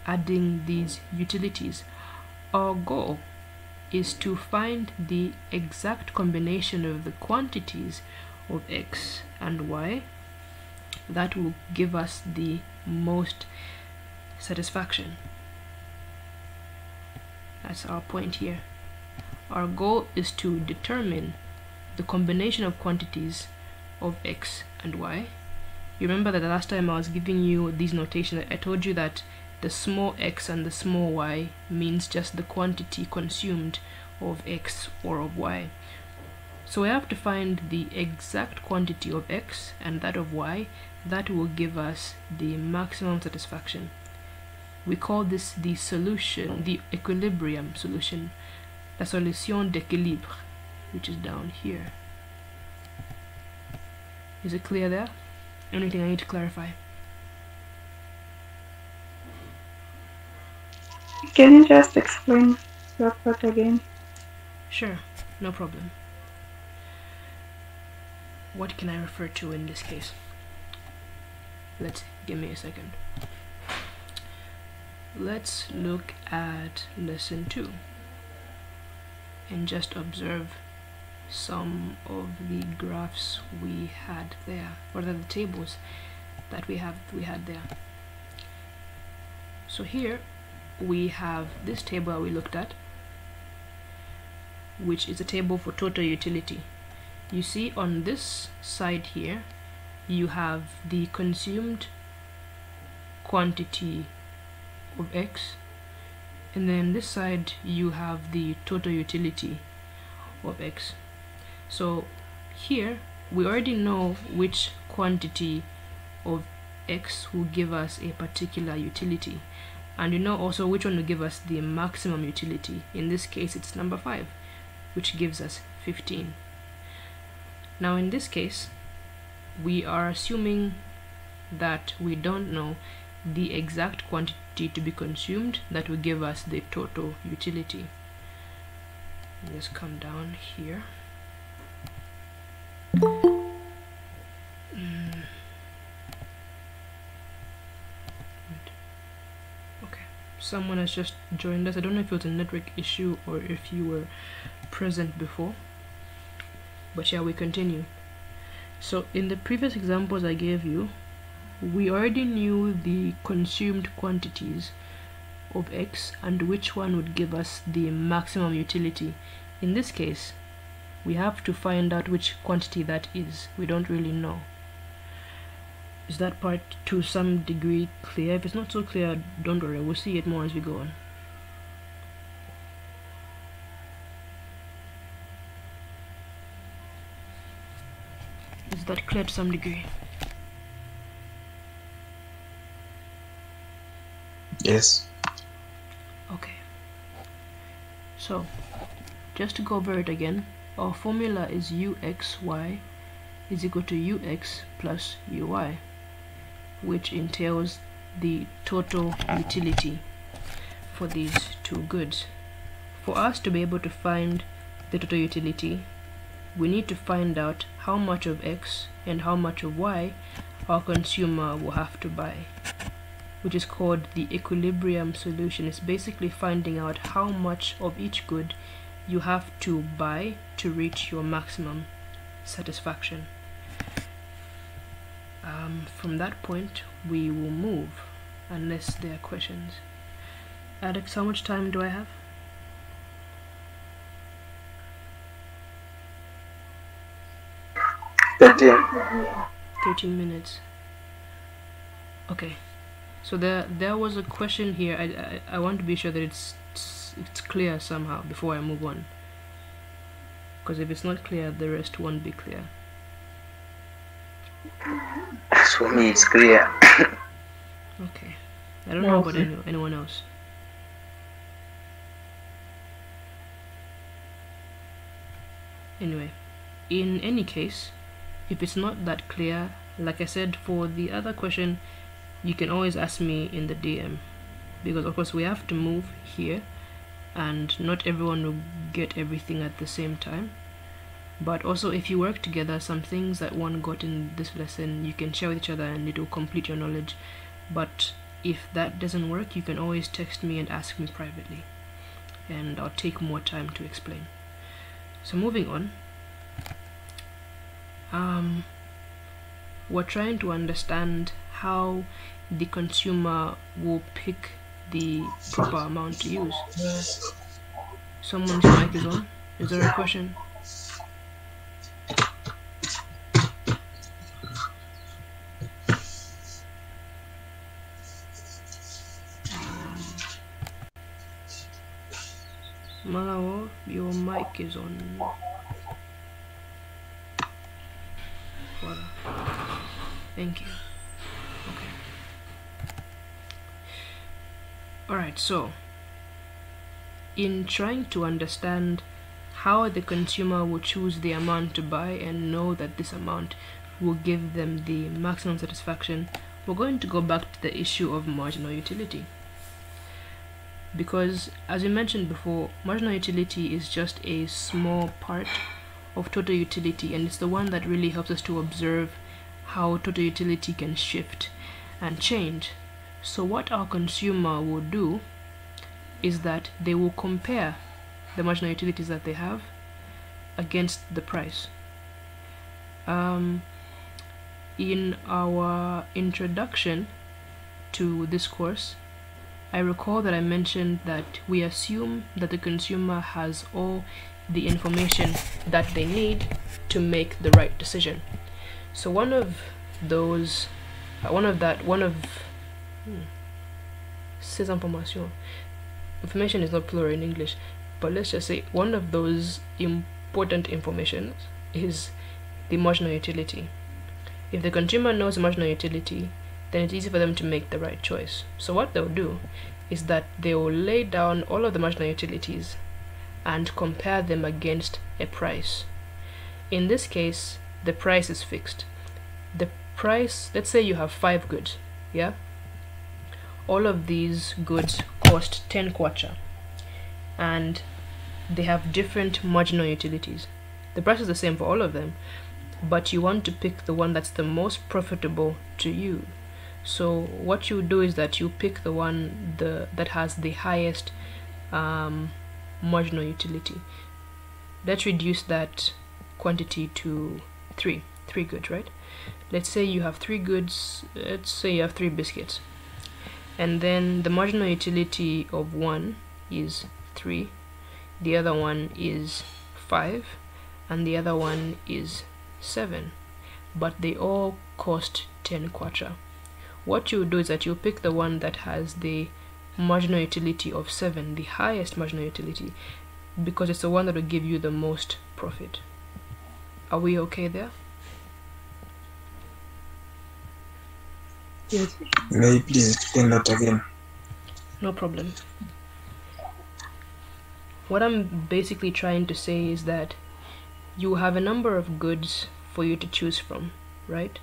adding these utilities, our goal is to find the exact combination of the quantities of x and y that will give us the most satisfaction. That's our point here. Our goal is to determine the combination of quantities of x and y. You remember that the last time I was giving you these notations, I told you that the small x and the small y means just the quantity consumed of x or of y. So we have to find the exact quantity of x and that of y that will give us the maximum satisfaction. We call this the solution, the equilibrium solution, la solution d'équilibre, which is down here. Is it clear there? Anything I need to clarify? Can you just explain that part again? Sure, no problem. What can I refer to in this case? Give me a second. Let's look at lesson 2 and just observe some of the graphs we had there, or the tables that we had there. So here we have this table that we looked at, which is a table for total utility. You see on this side here you have the consumed quantity of x, and then this side you have the total utility of x. So here we already know which quantity of x will give us a particular utility, and you know also which one will give us the maximum utility. In this case it's number 5, which gives us 15. Now in this case we are assuming that we don't know the exact quantity to be consumed that will give us the total utility. Let's come down here. Okay, someone has just joined us. I don't know if it was a network issue or if you were present before, but shall we continue? So in the previous examples I gave you, we already knew the consumed quantities of x and which one would give us the maximum utility. In this case we have to find out which quantity that is. We don't really know. Is that part to some degree clear? If it's not so clear, don't worry, we'll see it more as we go on. Is that clear to some degree? Yes. Okay. So, just to go over it again, our formula is uxy is equal to ux plus uy, which entails the total utility for these two goods. For us to be able to find the total utility, we need to find out how much of x and how much of y our consumer will have to buy, which is called the equilibrium solution. It's basically finding out how much of each good you have to buy to reach your maximum satisfaction. From that point, we will move, unless there are questions. Alex, how much time do I have? 13 minutes. Okay, so there was a question here. I want to be sure that it's clear somehow before I move on, because if it's not clear, the rest won't be clear. As for me, it's clear. Okay, I don't know about anyone else. Anyway, in any case, if it's not that clear, like I said, for the other question, you can always ask me in the DM, because of course we have to move here and not everyone will get everything at the same time. But also, if you work together, some things that one got in this lesson you can share with each other and it will complete your knowledge. But if that doesn't work, you can always text me and ask me privately, and I'll take more time to explain. So moving on, we're trying to understand how the consumer will pick the proper amount to use. Someone's mic is on. Is there a question? Malawo, your mic is on. Voila. Thank you. Okay. Alright, so in trying to understand how the consumer will choose the amount to buy and know that this amount will give them the maximum satisfaction, we're going to go back to the issue of marginal utility. Because, as we mentioned before, marginal utility is just a small part of total utility, and it's the one that really helps us to observe how total utility can shift and change. So what our consumer will do is that they will compare the marginal utilities that they have against the price. In our introduction to this course, I recall that I mentioned that we assume that the consumer has all the information that they need to make the right decision. So ces informations, information is not plural in English, but let's just say one of those important information is the marginal utility. If the consumer knows the marginal utility, then it's easy for them to make the right choice. So what they'll do is that they will lay down all of the marginal utilities and compare them against a price. In this case, the price is fixed. The price, let's say you have 5 goods, yeah? All of these goods cost 10 kwacha, and they have different marginal utilities. The price is the same for all of them, but you want to pick the one that's the most profitable to you. So what you do is that you pick the one that has the highest marginal utility. Let's reduce that quantity to 3 goods, right? Let's say you have 3 goods. Let's say you have 3 biscuits, and then the marginal utility of one is 3, the other one is 5, and the other one is 7, but they all cost 10 kwacha. What you do is that you pick the one that has the marginal utility of 7, the highest marginal utility, because it's the one that will give you the most profit. Are we okay there? Yes. May you please explain that again? No problem. What I'm basically trying to say is that you have a number of goods for you to choose from, right?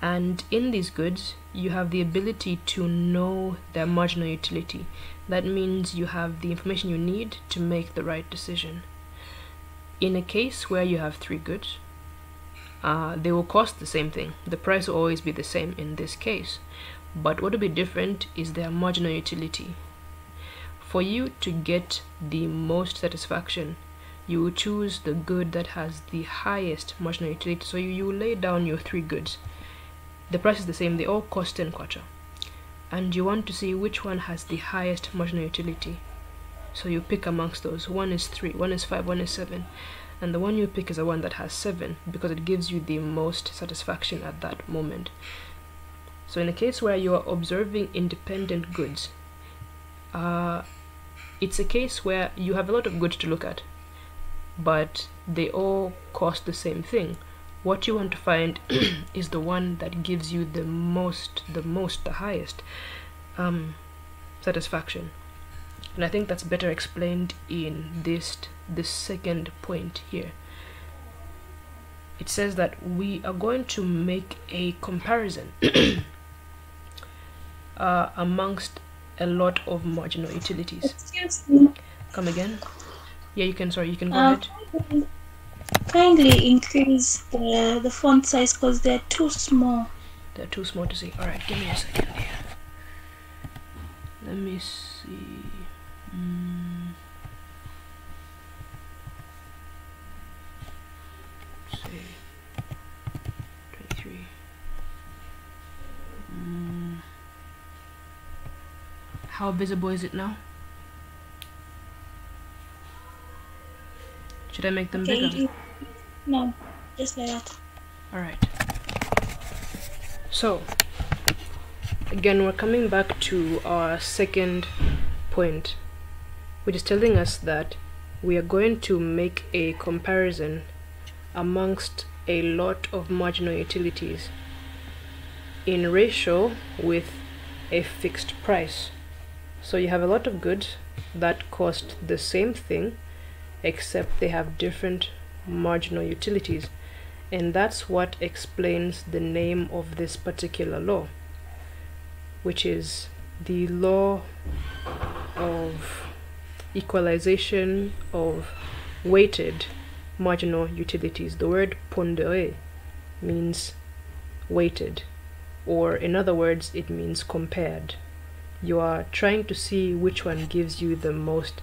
And in these goods, you have the ability to know their marginal utility. That means you have the information you need to make the right decision. In a case where you have 3 goods, they will cost the same thing. The price will always be the same in this case. But what will be different is their marginal utility. For you to get the most satisfaction, you will choose the good that has the highest marginal utility. So you lay down your 3 goods. The price is the same, they all cost 10 kwacha. And you want to see which one has the highest marginal utility. So you pick amongst those. One is 3, one is 5, one is 7. And the one you pick is the one that has 7 because it gives you the most satisfaction at that moment. So in a case where you are observing independent goods, it's a case where you have a lot of goods to look at, but they all cost the same thing. What you want to find is the one that gives you the highest satisfaction. And I think that's better explained in this second point here. It says that we are going to make a comparison amongst a lot of marginal utilities. Excuse me. Come again? Yeah, you can. Sorry, you can go ahead. Kindly increase the font size because they're too small. They're too small to see. All right, give me a second here. Let me see. Let's see. 23. How visible is it now? Should I make them bigger? No, just like that. Alright. So, again, we're coming back to our second point, which is telling us that we are going to make a comparison amongst a lot of marginal utilities in ratio with a fixed price. So you have a lot of goods that cost the same thing, except they have different marginal utilities, and that's what explains the name of this particular law, which is the law of equalization of weighted marginal utilities. The word pondéré means weighted, or in other words, it means compared. You are trying to see which one gives you the most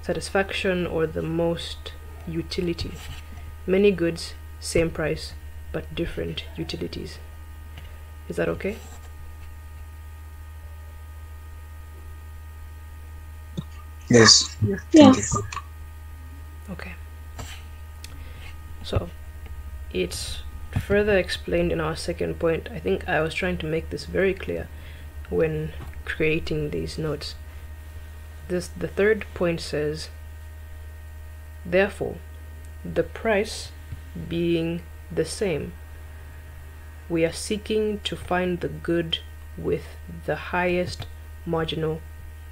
satisfaction or the most utility. Many goods, same price, but different utilities. Is that okay? Yes. Yes. Okay. So, it's further explained in our second point. I think I was trying to make this very clear when creating these notes. The third point says, therefore, the price being the same, we are seeking to find the good with the highest marginal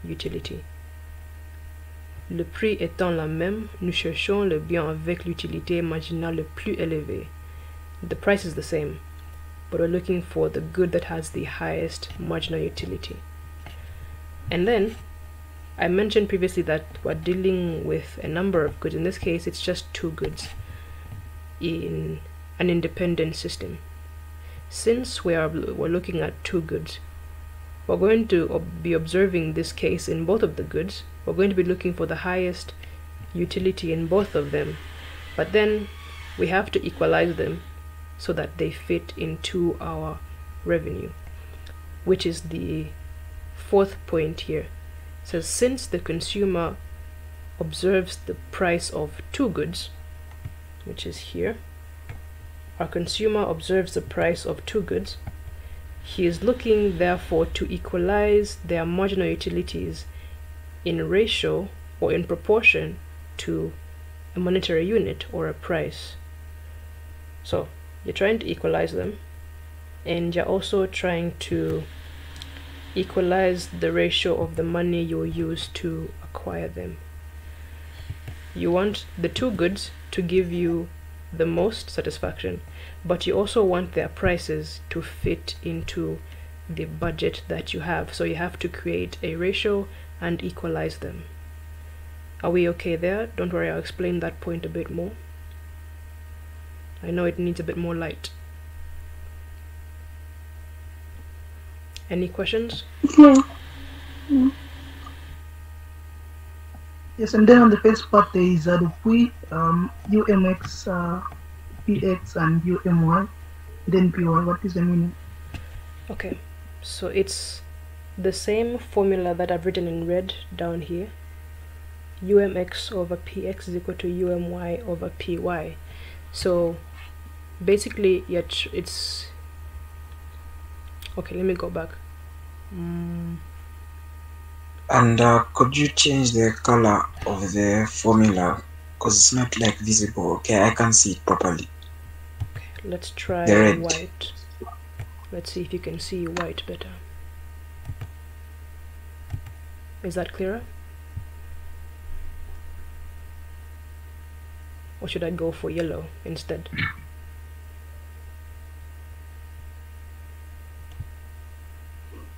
utility. Le prix étant la même, nous cherchons le bien avec l'utilité marginale le plus élevée. The price is the same, but we're looking for the good that has the highest marginal utility. And then I mentioned previously that we're dealing with a number of goods. In this case, it's just 2 goods in an independent system. Since we're looking at 2 goods, we're going to be observing this case in both of the goods. We're going to be looking for the highest utility in both of them, but then we have to equalize them so that they fit into our revenue, which is the 4th point here. It says, since the consumer observes the price of 2 goods, which is here, our consumer observes the price of 2 goods, he is looking therefore to equalize their marginal utilities in ratio or in proportion to a monetary unit or a price. So you're trying to equalize them, and you're also trying to equalize the ratio of the money you'll use to acquire them. You want the two goods to give you the most satisfaction, but you also want their prices to fit into the budget that you have. So you have to create a ratio and equalize them. Are we okay there? Don't worry, I'll explain that point a bit more. I know it needs a bit more light. Any questions? Yeah. Yes, and then on the first part there is the P, UMX, PX, and UMY, then PY. What is the meaning? Okay, so it's the same formula that I've written in red down here. UMX over PX is equal to UMY over PY. So basically, it's okay. Let me go back. And could you change the color of the formula? Because it's not like visible. Okay, I can see it properly. Okay, let's try The red. white. Let's see if you can see white better. Is that clearer? Or should I go for yellow instead?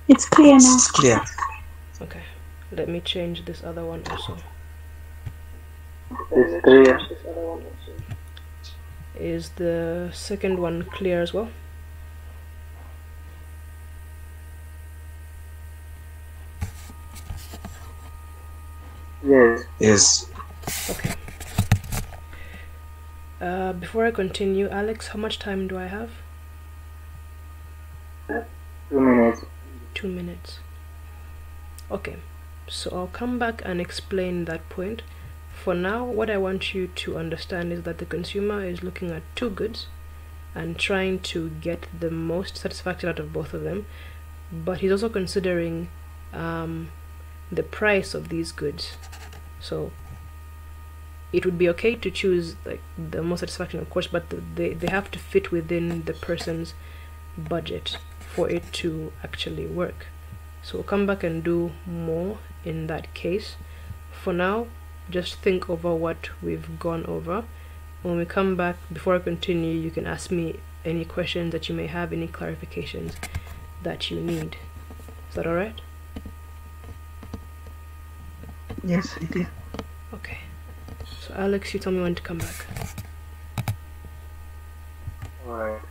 It's clear now. It's clear. Okay, let me change this other one also. It's clear. Is the second one clear as well? Yes. Yes. Okay. Before I continue, Alex, how much time do I have? 2 minutes. 2 minutes. Okay, so I'll come back and explain that point. For now, what I want you to understand is that the consumer is looking at two goods and trying to get the most satisfaction out of both of them, but he's also considering the price of these goods. So it would be okay to choose like the most satisfaction, of course, but they have to fit within the person's budget for it to actually work. So we'll come back and do more in that case. For now, just think over what we've gone over. When we come back, before I continue, you can ask me any questions that you may have, any clarifications that you need. Is that alright? Yes, it is. Okay. So Alex, you tell me when to come back. Alright.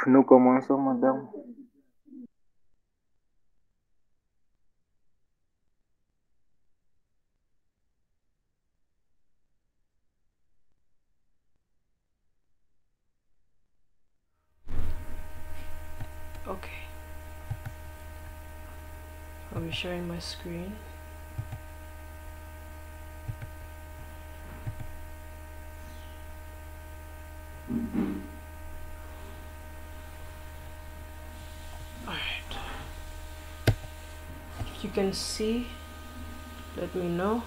Nous commençons, madame. Okay. I'll be sharing my screen. Alright. If you can see, let me know.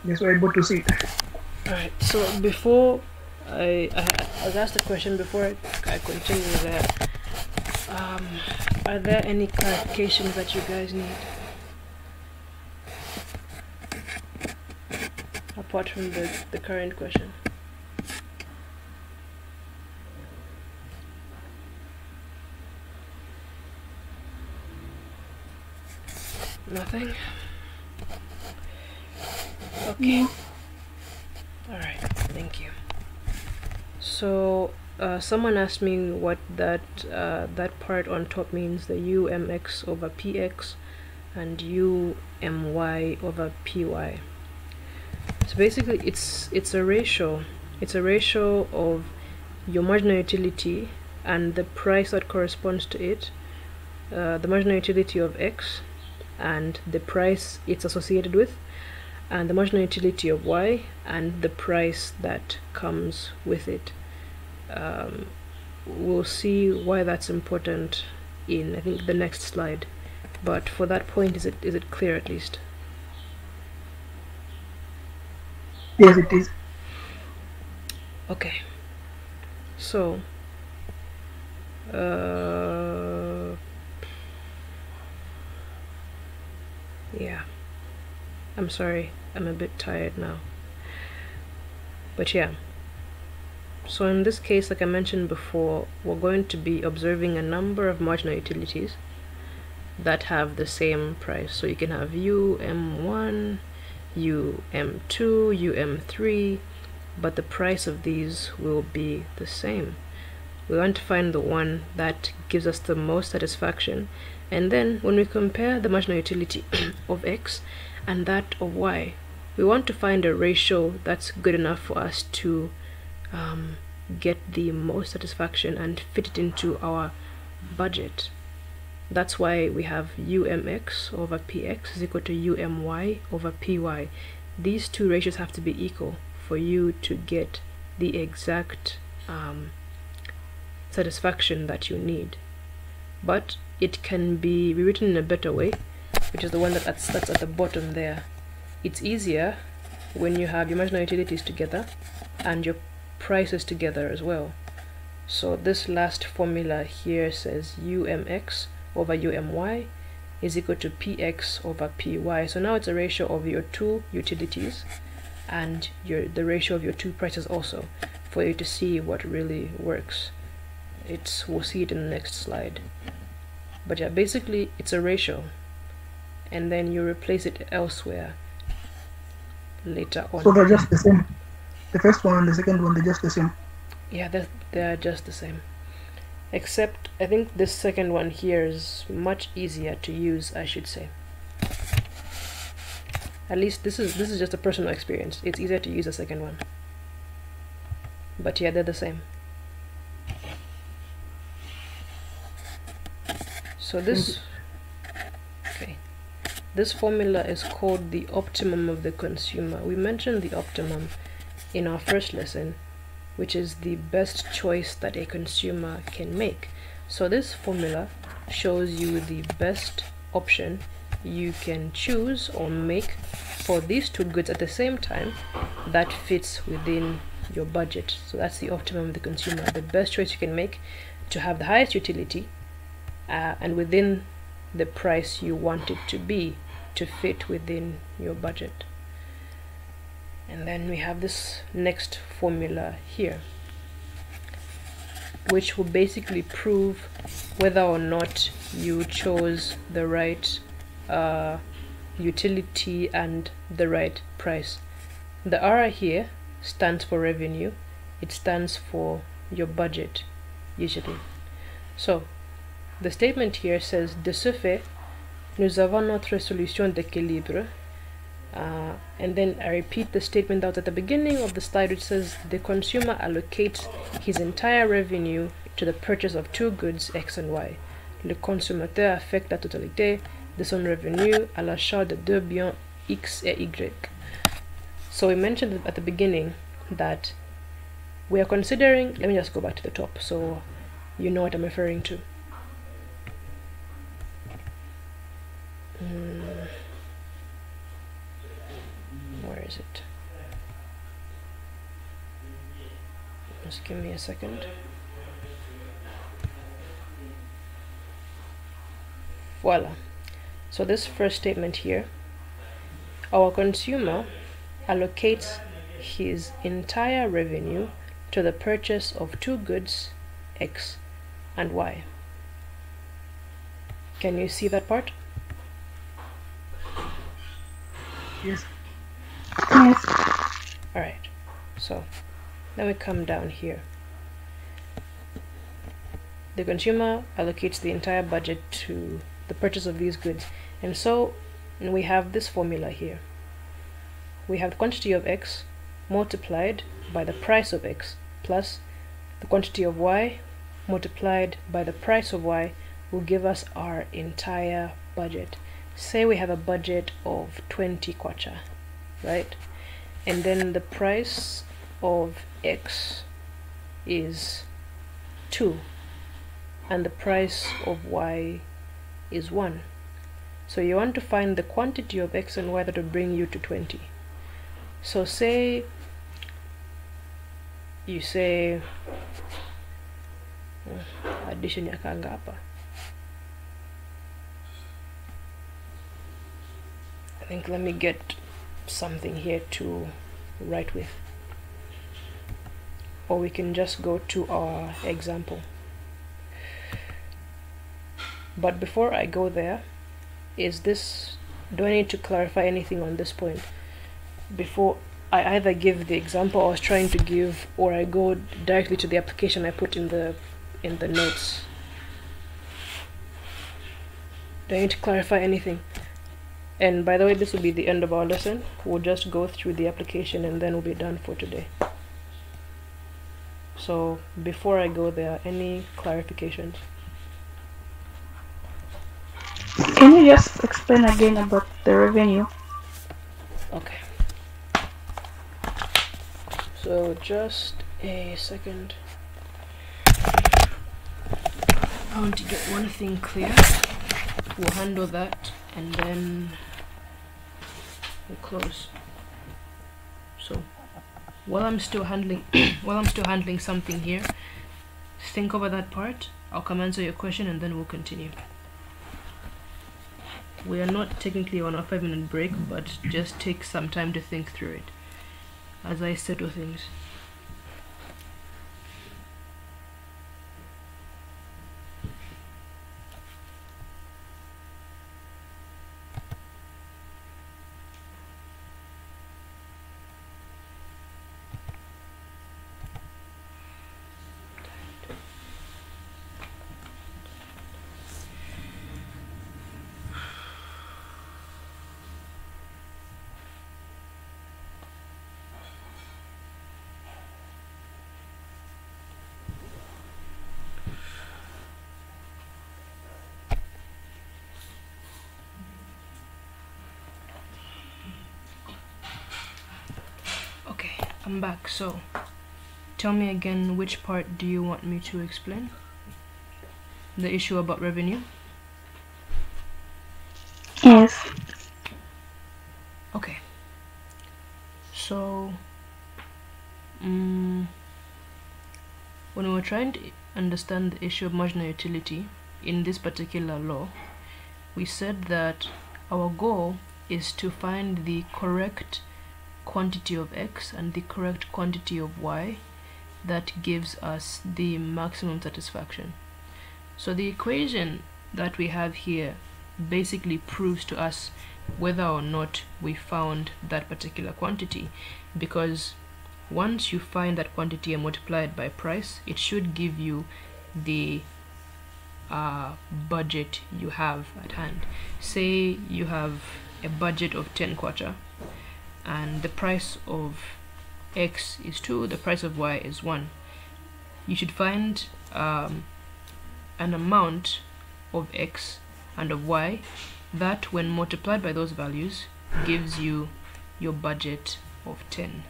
Yes, we're able to see. Alright, so before I was asked a question before I continue there. Are there any clarifications that you guys need? Apart from the current question. Nothing? Okay. Alright, thank you. So someone asked me what that part on top means, the UMX over PX and UMY over PY. So basically it's a ratio. It's a ratio of your marginal utility and the price that corresponds to it, the marginal utility of X and the price it's associated with, and the marginal utility of Y and the price that comes with it. We'll see why that's important in, I think, the next slide, but for that point, is it clear at least? Yes, it is. Okay, so yeah, I'm sorry, I'm a bit tired now, but yeah. So in this case, like I mentioned before, we're going to be observing a number of marginal utilities that have the same price. So you can have UM1, UM2, UM3, but the price of these will be the same. We want to find the one that gives us the most satisfaction, and then when we compare the marginal utility of X and that of Y, we want to find a ratio that's good enough for us to get the most satisfaction and fit it into our budget. That's why we have UMX over PX is equal to UMY over PY. These two ratios have to be equal for you to get the exact satisfaction that you need. But it can be rewritten in a better way, which is the one that's at the bottom there. It's easier when you have your marginal utilities together and your prices together as well. So this last formula here says UMX over UMY is equal to PX over PY. So now it's a ratio of your two utilities and the ratio of your two prices also, for you to see what really works. We'll see it in the next slide. But yeah, basically it's a ratio, and then you replace it elsewhere later on. So they're just the same. The first one and the second one, they're just the same. Yeah, they're just the same. Except I think this second one here is much easier to use, I should say. At least this is just a personal experience. It's easier to use the second one. But yeah, they're the same. So this formula is called the optimum of the consumer. We mentioned the optimum in our first lesson, which is the best choice that a consumer can make. So this formula shows you the best option you can choose or make for these two goods at the same time that fits within your budget. So that's the optimum of the consumer, the best choice you can make to have the highest utility and within the price you want it to be to fit within your budget. And then we have this next formula here, which will basically prove whether or not you chose the right utility and the right price. The R here stands for revenue, it stands for your budget usually. So the statement here says, de ce fait, nous avons notre solution d'équilibre. And then I repeat the statement that was at the beginning of the slide, which says the consumer allocates his entire revenue to the purchase of two goods X and Y. Le consommateur affecte la totalité de son revenu à l'achat de deux biens X et Y. So we mentioned at the beginning that we are considering, let me just go back to the top so you know what I'm referring to. Where is it? Just give me a second. Voila. So this first statement here, our consumer allocates his entire revenue to the purchase of two goods X and Y. Can you see that part? Yes. Yes. Alright, so then we come down here. The consumer allocates the entire budget to the purchase of these goods, and so we have this formula here. We have the quantity of X multiplied by the price of X plus the quantity of Y multiplied by the price of Y will give us our entire budget. Say we have a budget of 20 kwacha, right? And then the price of X is 2 and the price of Y is 1. So you want to find the quantity of X and Y that will bring you to 20. So say you say addition ya kanga hapa. I think let me get something here to write with, or we can just go to our example. But before I go there, do I need to clarify anything on this point before I either give the example I was trying to give, or I go directly to the application I put in the notes? Do I need to clarify anything? And by the way, this will be the end of our lesson. We'll just go through the application and then we'll be done for today. So before I go there, any clarifications? Can you just explain again about the revenue? Okay. So just a second. I want to get one thing clear. We'll handle that and then we'll close. So while I'm still handling something here, think over that part. I'll come answer your question and then we'll continue. We are not technically on a 5-minute break, but just take some time to think through it as I settle things. I'm back. So tell me again, which part do you want me to explain? The issue about revenue? Yes. Okay. So when we were trying to understand the issue of marginal utility in this particular law, we said that our goal is to find the correct quantity of X and the correct quantity of Y that gives us the maximum satisfaction. So the equation that we have here basically proves to us whether or not we found that particular quantity, because Once you find that quantity and multiply it by price, it should give you the budget you have at hand. Say you have a budget of 10 kwacha and the price of X is 2, the price of Y is 1. You should find an amount of X and of Y that, when multiplied by those values, gives you your budget of 10.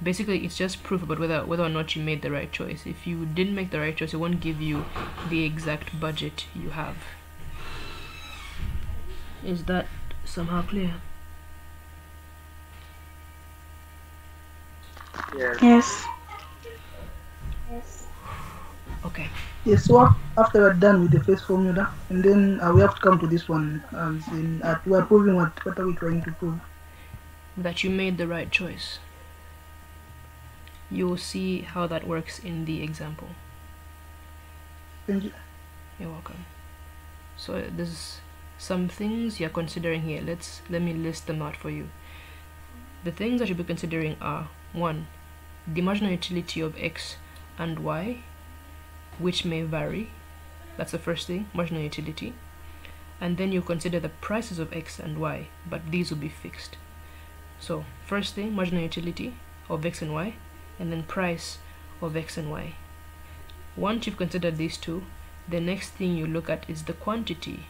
Basically, it's just proof about whether or not you made the right choice. If you didn't make the right choice, it won't give you the exact budget you have. Is that somehow clear? Yes. Okay. Yes, so after we're done with the first formula, and then we have to come to this one. We're proving what are we trying to prove? That you made the right choice. You'll see how that works in the example. Thank you. You're welcome. So there's some things you're considering here. Let me list them out for you. The things that you'll be considering are: 1, the marginal utility of X and Y, which may vary. That's the first thing, marginal utility. And then you consider the prices of X and Y, but these will be fixed. So first thing, marginal utility of X and Y, and then price of X and Y. Once you've considered these two, the next thing you look at is the quantity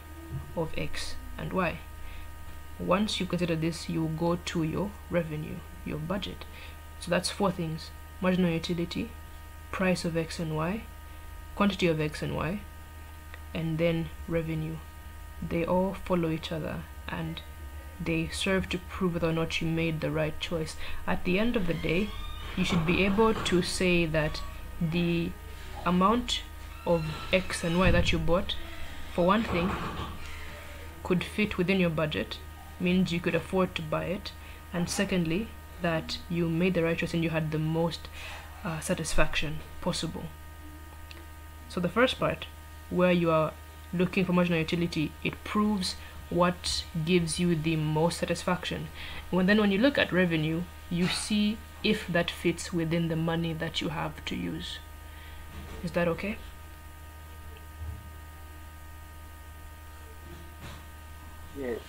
of X and Y. Once you consider this, you go to your revenue, your budget. So that's 4 things: marginal utility, price of X and Y, quantity of X and Y, and then revenue. They all follow each other and they serve to prove whether or not you made the right choice. At the end of the day, you should be able to say that the amount of X and Y that you bought, for one thing, could fit within your budget, means you could afford to buy it, and secondly, that you made the right choice and you had the most satisfaction possible. So the first part, where you are looking for marginal utility, it proves what gives you the most satisfaction. When you look at revenue, you see if that fits within the money that you have to use. Is that okay? Yes.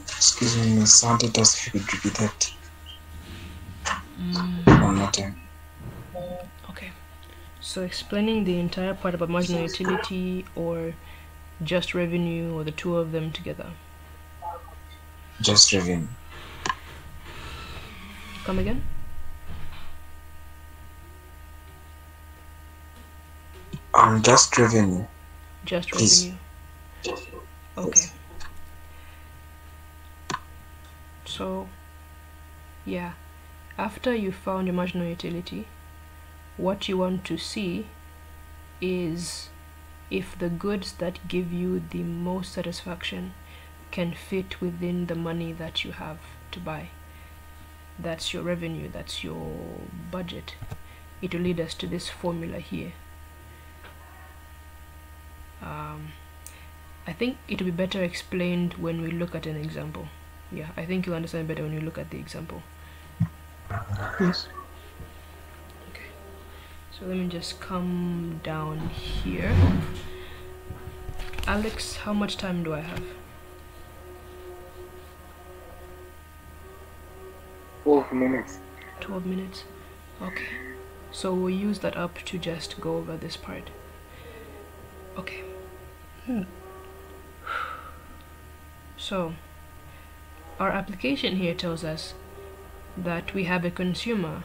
Excuse me, Miss Santitas, if you could repeat that one more time. Okay. So explaining the entire part about marginal utility, or just revenue, or the two of them together? Just revenue. Come again? Just revenue. Just Please. revenue. Okay. So, yeah, after you found your marginal utility, what you want to see is if the goods that give you the most satisfaction can fit within the money that you have to buy. That's your revenue, that's your budget. It will lead us to this formula here. I think it will be better explained when we look at an example. Yeah, I think you'll understand better when you look at the example. Yes. Okay, so let me just come down here. Alex, how much time do I have? 12 minutes. 12 minutes. Okay, so we'll use that up to just go over this part. Okay. So our application here tells us that we have a consumer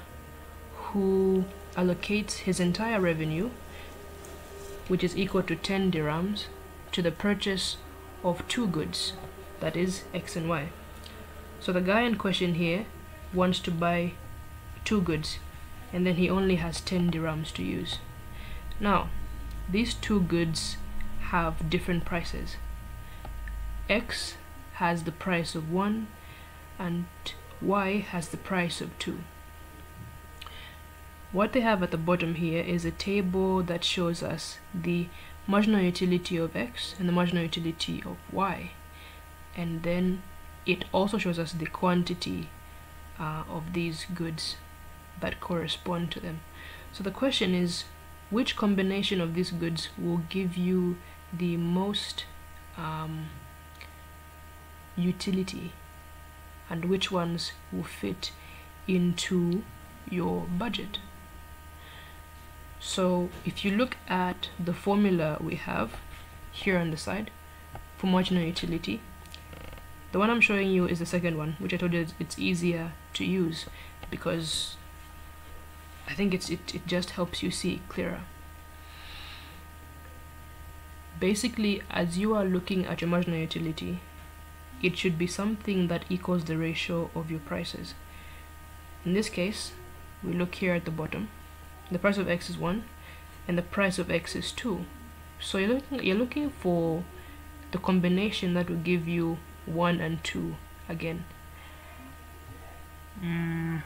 who allocates his entire revenue, which is equal to 10 dirhams, to the purchase of 2 goods, that is X and Y. So the guy in question here wants to buy 2 goods, and then he only has 10 dirhams to use. Now, these 2 goods have different prices. X has the price of 1 and Y has the price of 2. What they have at the bottom here is a table that shows us the marginal utility of X and the marginal utility of Y, and then it also shows us the quantity of these goods that correspond to them. So the question is, which combination of these goods will give you the most utility, and which ones will fit into your budget? So if you look at the formula we have here on the side for marginal utility, the one I'm showing you is the second one, which I told you it's easier to use because I think it just helps you see clearer. Basically, as you are looking at your marginal utility, it should be something that equals the ratio of your prices. In this case, we look here at the bottom. The price of X is 1 and the price of X is 2. So you're looking for the combination that will give you 1 and 2 again. I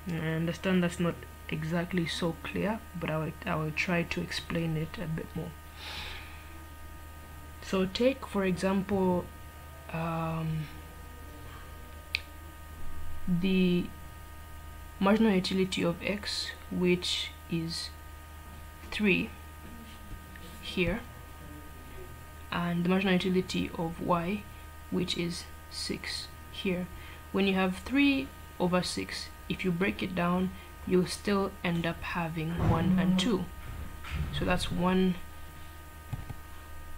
understand that's not exactly so clear, but I will try to explain it a bit more. So take, for example, the marginal utility of X, which is 3 here, and the marginal utility of Y, which is 6 here. When you have 3 over 6, if you break it down, you'll still end up having 1 and 2. So that's one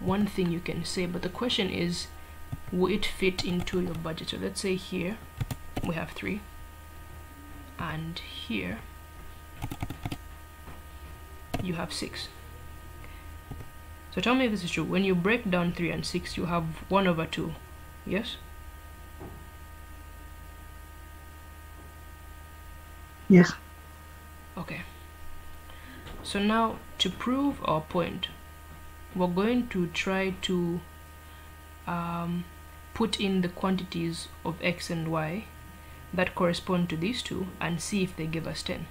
thing you can say, but the question is, will it fit into your budget? So let's say here we have 3, and here you have 6. So tell me if this is true. When you break down 3 and 6, you have 1 over 2. Yes? Yes. Okay. So now, to prove our point, we're going to try to put in the quantities of X and Y that correspond to these two and see if they give us 10.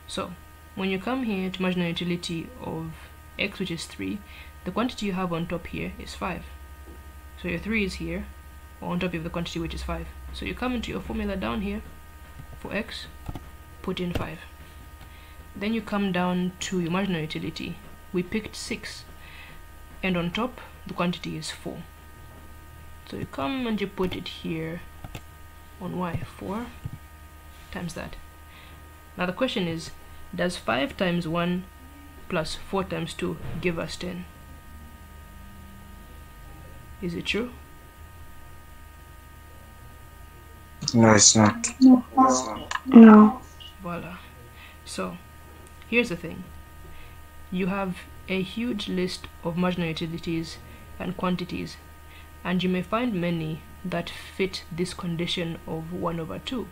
So when you come here to marginal utility of X, which is 3, the quantity you have on top here is 5. So your 3 is here on top of the quantity which is 5. So you come into your formula down here for X, put in 5. Then you come down to your marginal utility. We picked 6, and on top the quantity is 4. So you come and you put it here on Y, 4 times that. Now the question is, does 5 times 1 plus 4 times 2 give us 10? Is it true? No, it's not. No. Voila. So here's the thing. You have a huge list of marginal utilities and quantities, and you may find many that fit this condition of 1 over 2,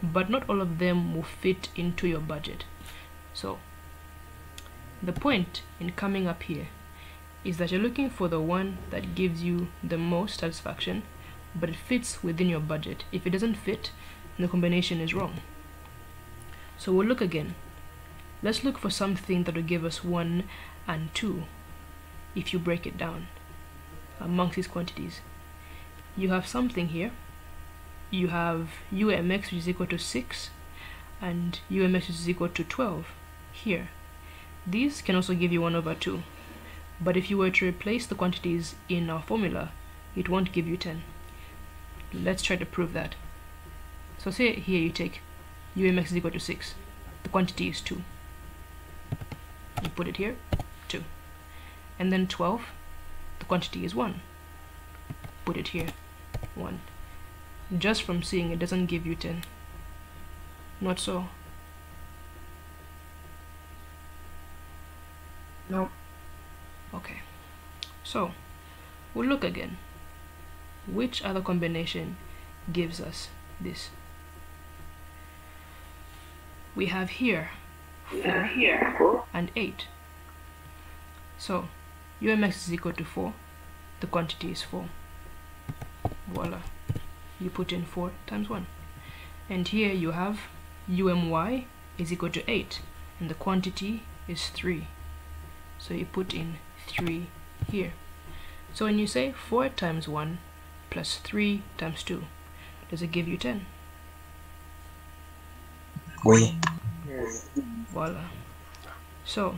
but not all of them will fit into your budget. So the point in coming up here is that you're looking for the one that gives you the most satisfaction, but it fits within your budget. If it doesn't fit, the combination is wrong. So we'll look again. Let's look for something that will give us 1 and 2 if you break it down amongst these quantities. You have something here. You have UMX, which is equal to 6, and UMX, which is equal to 12 here. These can also give you 1 over 2, but if you were to replace the quantities in our formula, it won't give you 10. Let's try to prove that. So say here you take UMX is equal to 6, the quantity is 2. You put it here, 2. And then 12, the quantity is 1. Put it here, 1. Just from seeing it doesn't give you 10. Not so. No. Okay. So we'll look again. Which other combination gives us this? We have here 4 and 8. So UMX is equal to 4. The quantity is 4. Voila. You put in 4 times 1. And here you have UMY is equal to 8, and the quantity is 3. So you put in 3 here. So when you say 4 times 1 plus 3 times 2, does it give you 10? Oui. Yes. Voila. So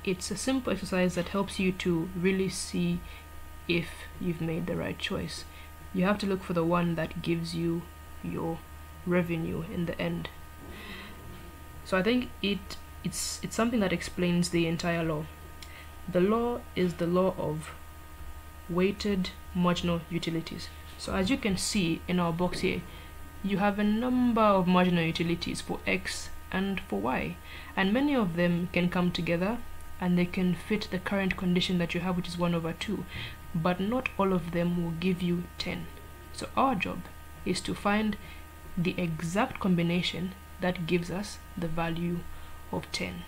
it's a simple exercise that helps you to really see if you've made the right choice. You have to look for the one that gives you your revenue in the end. So I think it's something that explains the entire law. The law is the law of weighted marginal utilities. So as you can see in our box here, you have a number of marginal utilities for X and for Y, and many of them can come together and they can fit the current condition that you have, which is 1/2, but not all of them will give you 10. So our job is to find the exact combination that gives us the value of 10.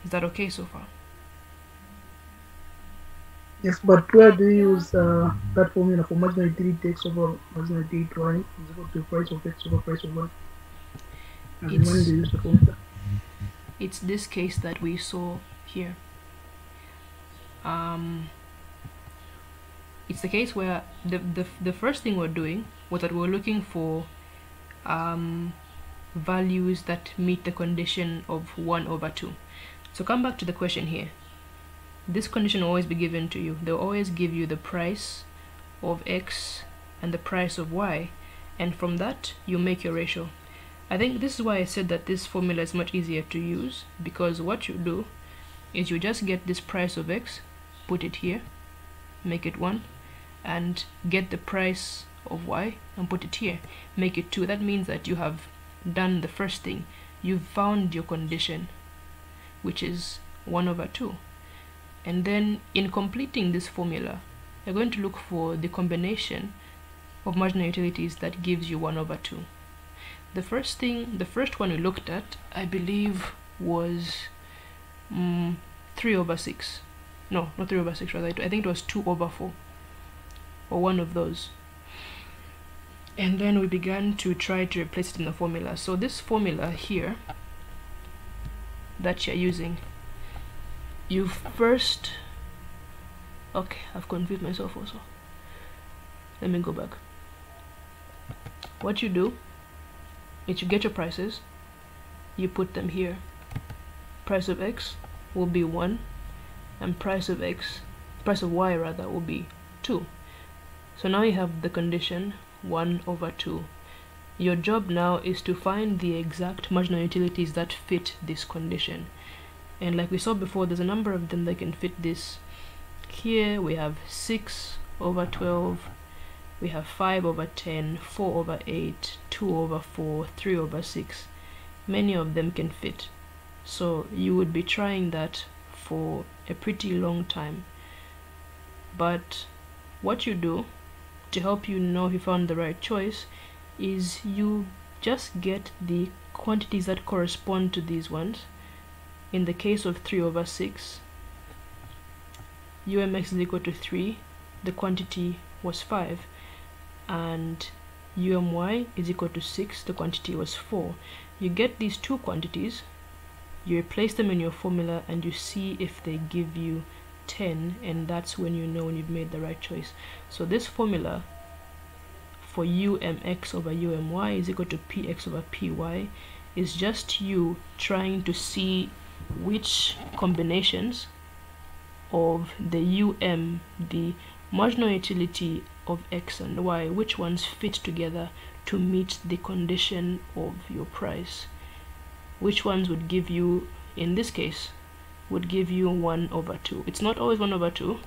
Is that okay so far? Yes, but where do you use that formula for marginal utility X over marginal utility Y is equal to price of X over price of Y? And when do you use the formula? It's this case that we saw here. It's the case where the first thing we're doing was that we're looking for values that meet the condition of 1/2. So come back to the question here. This condition will always be given to you. They'll always give you the price of X and the price of Y, and from that you make your ratio. I think this is why I said that this formula is much easier to use, because what you do is you just get this price of X, put it here, make it 1, and get the price of Y and put it here, make it 2. That means that you have done the first thing. You've found your condition, which is 1/2. And then in completing this formula, you're going to look for the combination of marginal utilities that gives you 1/2. The first one we looked at, I believe, was 3/6. No, not 3/6, rather. I think it was 2/4, or one of those. And then we began to try to replace it in the formula. So this formula here that you're using, you first, okay, I've confused myself also. Let me go back. What you do is you get your prices, you put them here. Price of X will be 1, and price of Y rather will be 2. So now you have the condition 1/2. Your job now is to find the exact marginal utilities that fit this condition. And like we saw before, there's a number of them that can fit this. Here we have 6/12, we have 5/10, 4/8, 2/4, 3/6. Many of them can fit. So you would be trying that for a pretty long time. But what you do to help you know if you found the right choice is you just get the quantities that correspond to these ones. In the case of 3/6, UMX is equal to 3, the quantity was 5, and UMY is equal to 6, the quantity was 4. You get these two quantities, you replace them in your formula, and you see if they give you 10, and that's when you know when you've made the right choice. So this formula for UMX over UMY is equal to PX over PY is just you trying to see which combinations of the the marginal utility of X and Y, which ones fit together to meet the condition of your price. Which ones would give you, in this case, would give you 1/2. It's not always 1/2.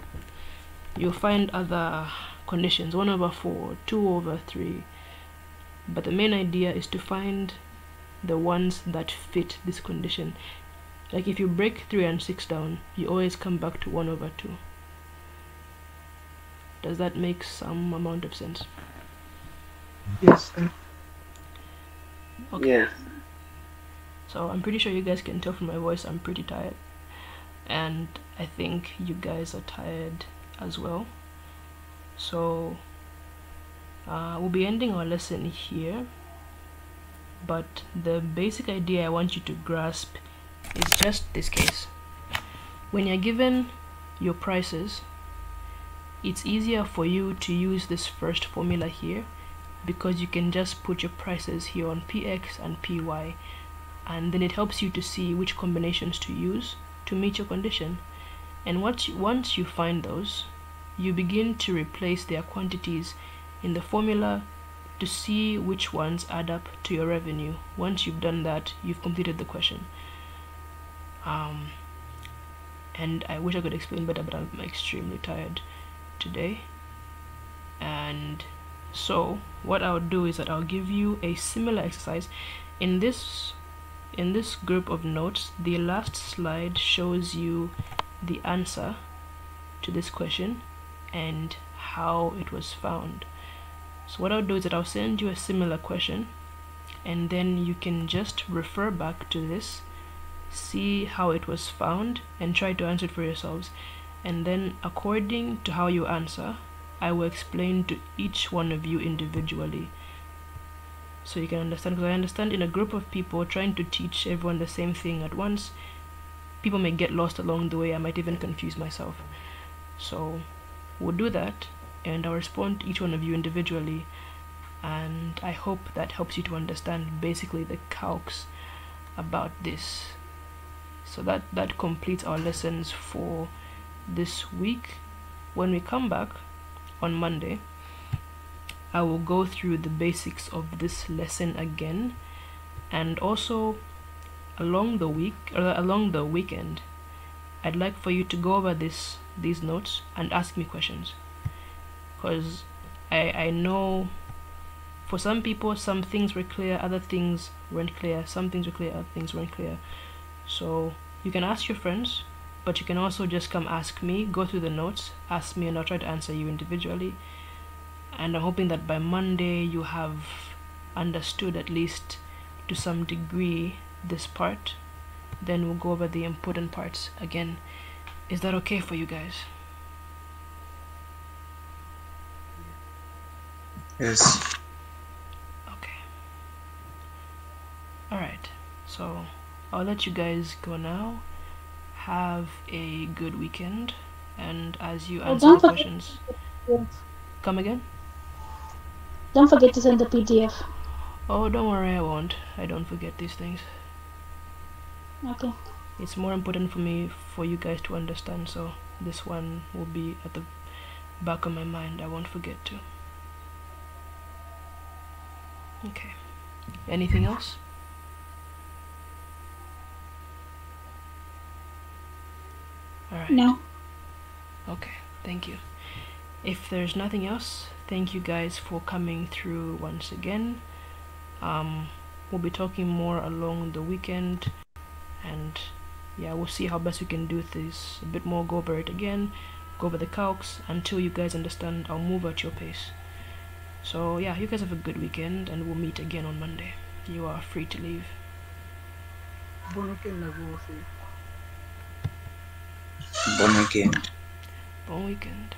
You'll find other conditions, 1/4, 2/3, but the main idea is to find the ones that fit this condition. Like if you break 3 and 6 down, you always come back to 1/2. Does that make some amount of sense? Yes. Okay. Yes. So I'm pretty sure you guys can tell from my voice I'm pretty tired, and I think you guys are tired as well. So we'll be ending our lesson here, but the basic idea I want you to grasp is just this case. When you're given your prices, it's easier for you to use this first formula here because you can just put your prices here on px and py, and then it helps you to see which combinations to use to meet your condition. And once you find those, you begin to replace their quantities in the formula to see which ones add up to your revenue. Once you've done that, you've completed the question. And I wish I could explain better, but I'm extremely tired today. And so what I'll do is that I'll give you a similar exercise. In this group of notes, the last slide shows you the answer to this question and how it was found. So what I'll do is that I'll send you a similar question, and then you can just refer back to this, see how it was found, and try to answer it for yourselves. And then according to how you answer, I will explain to each one of you individually, so you can understand. Because I understand in a group of people trying to teach everyone the same thing at once, people may get lost along the way. I might even confuse myself. So we'll do that, and I'll respond to each one of you individually, and I hope that helps you to understand basically the calcs about this. So that completes our lessons for this week. When we come back on Monday, I will go through the basics of this lesson again, and also along the weekend, I'd like for you to go over these notes and ask me questions, because I know for some people some things were clear, other things weren't clear, some things were clear, other things weren't clear. So you can ask your friends, but you can also just come ask me, go through the notes, ask me, and I'll try to answer you individually. And I'm hoping that by Monday you have understood at least to some degree this part. Then we'll go over the important parts again. Is that okay for you guys? Yes. Okay. Alright, so I'll let you guys go now. Have a good weekend, and as you answer the questions, come again? Don't forget to send the PDF. Oh, don't worry, I won't. I don't forget these things. Okay. It's more important for me for you guys to understand, so this one will be at the back of my mind. I won't forget to. Okay. Anything else? Alright. No. Okay, thank you. If there's nothing else, thank you guys for coming through once again. We'll be talking more along the weekend, and yeah, we'll see how best we can do this a bit more, go over it again, go over the calcs until you guys understand. I'll move at your pace. So yeah, you guys have a good weekend, and we'll meet again on Monday. You are free to leave. Bon weekend na vous. Bon weekend. Bon weekend.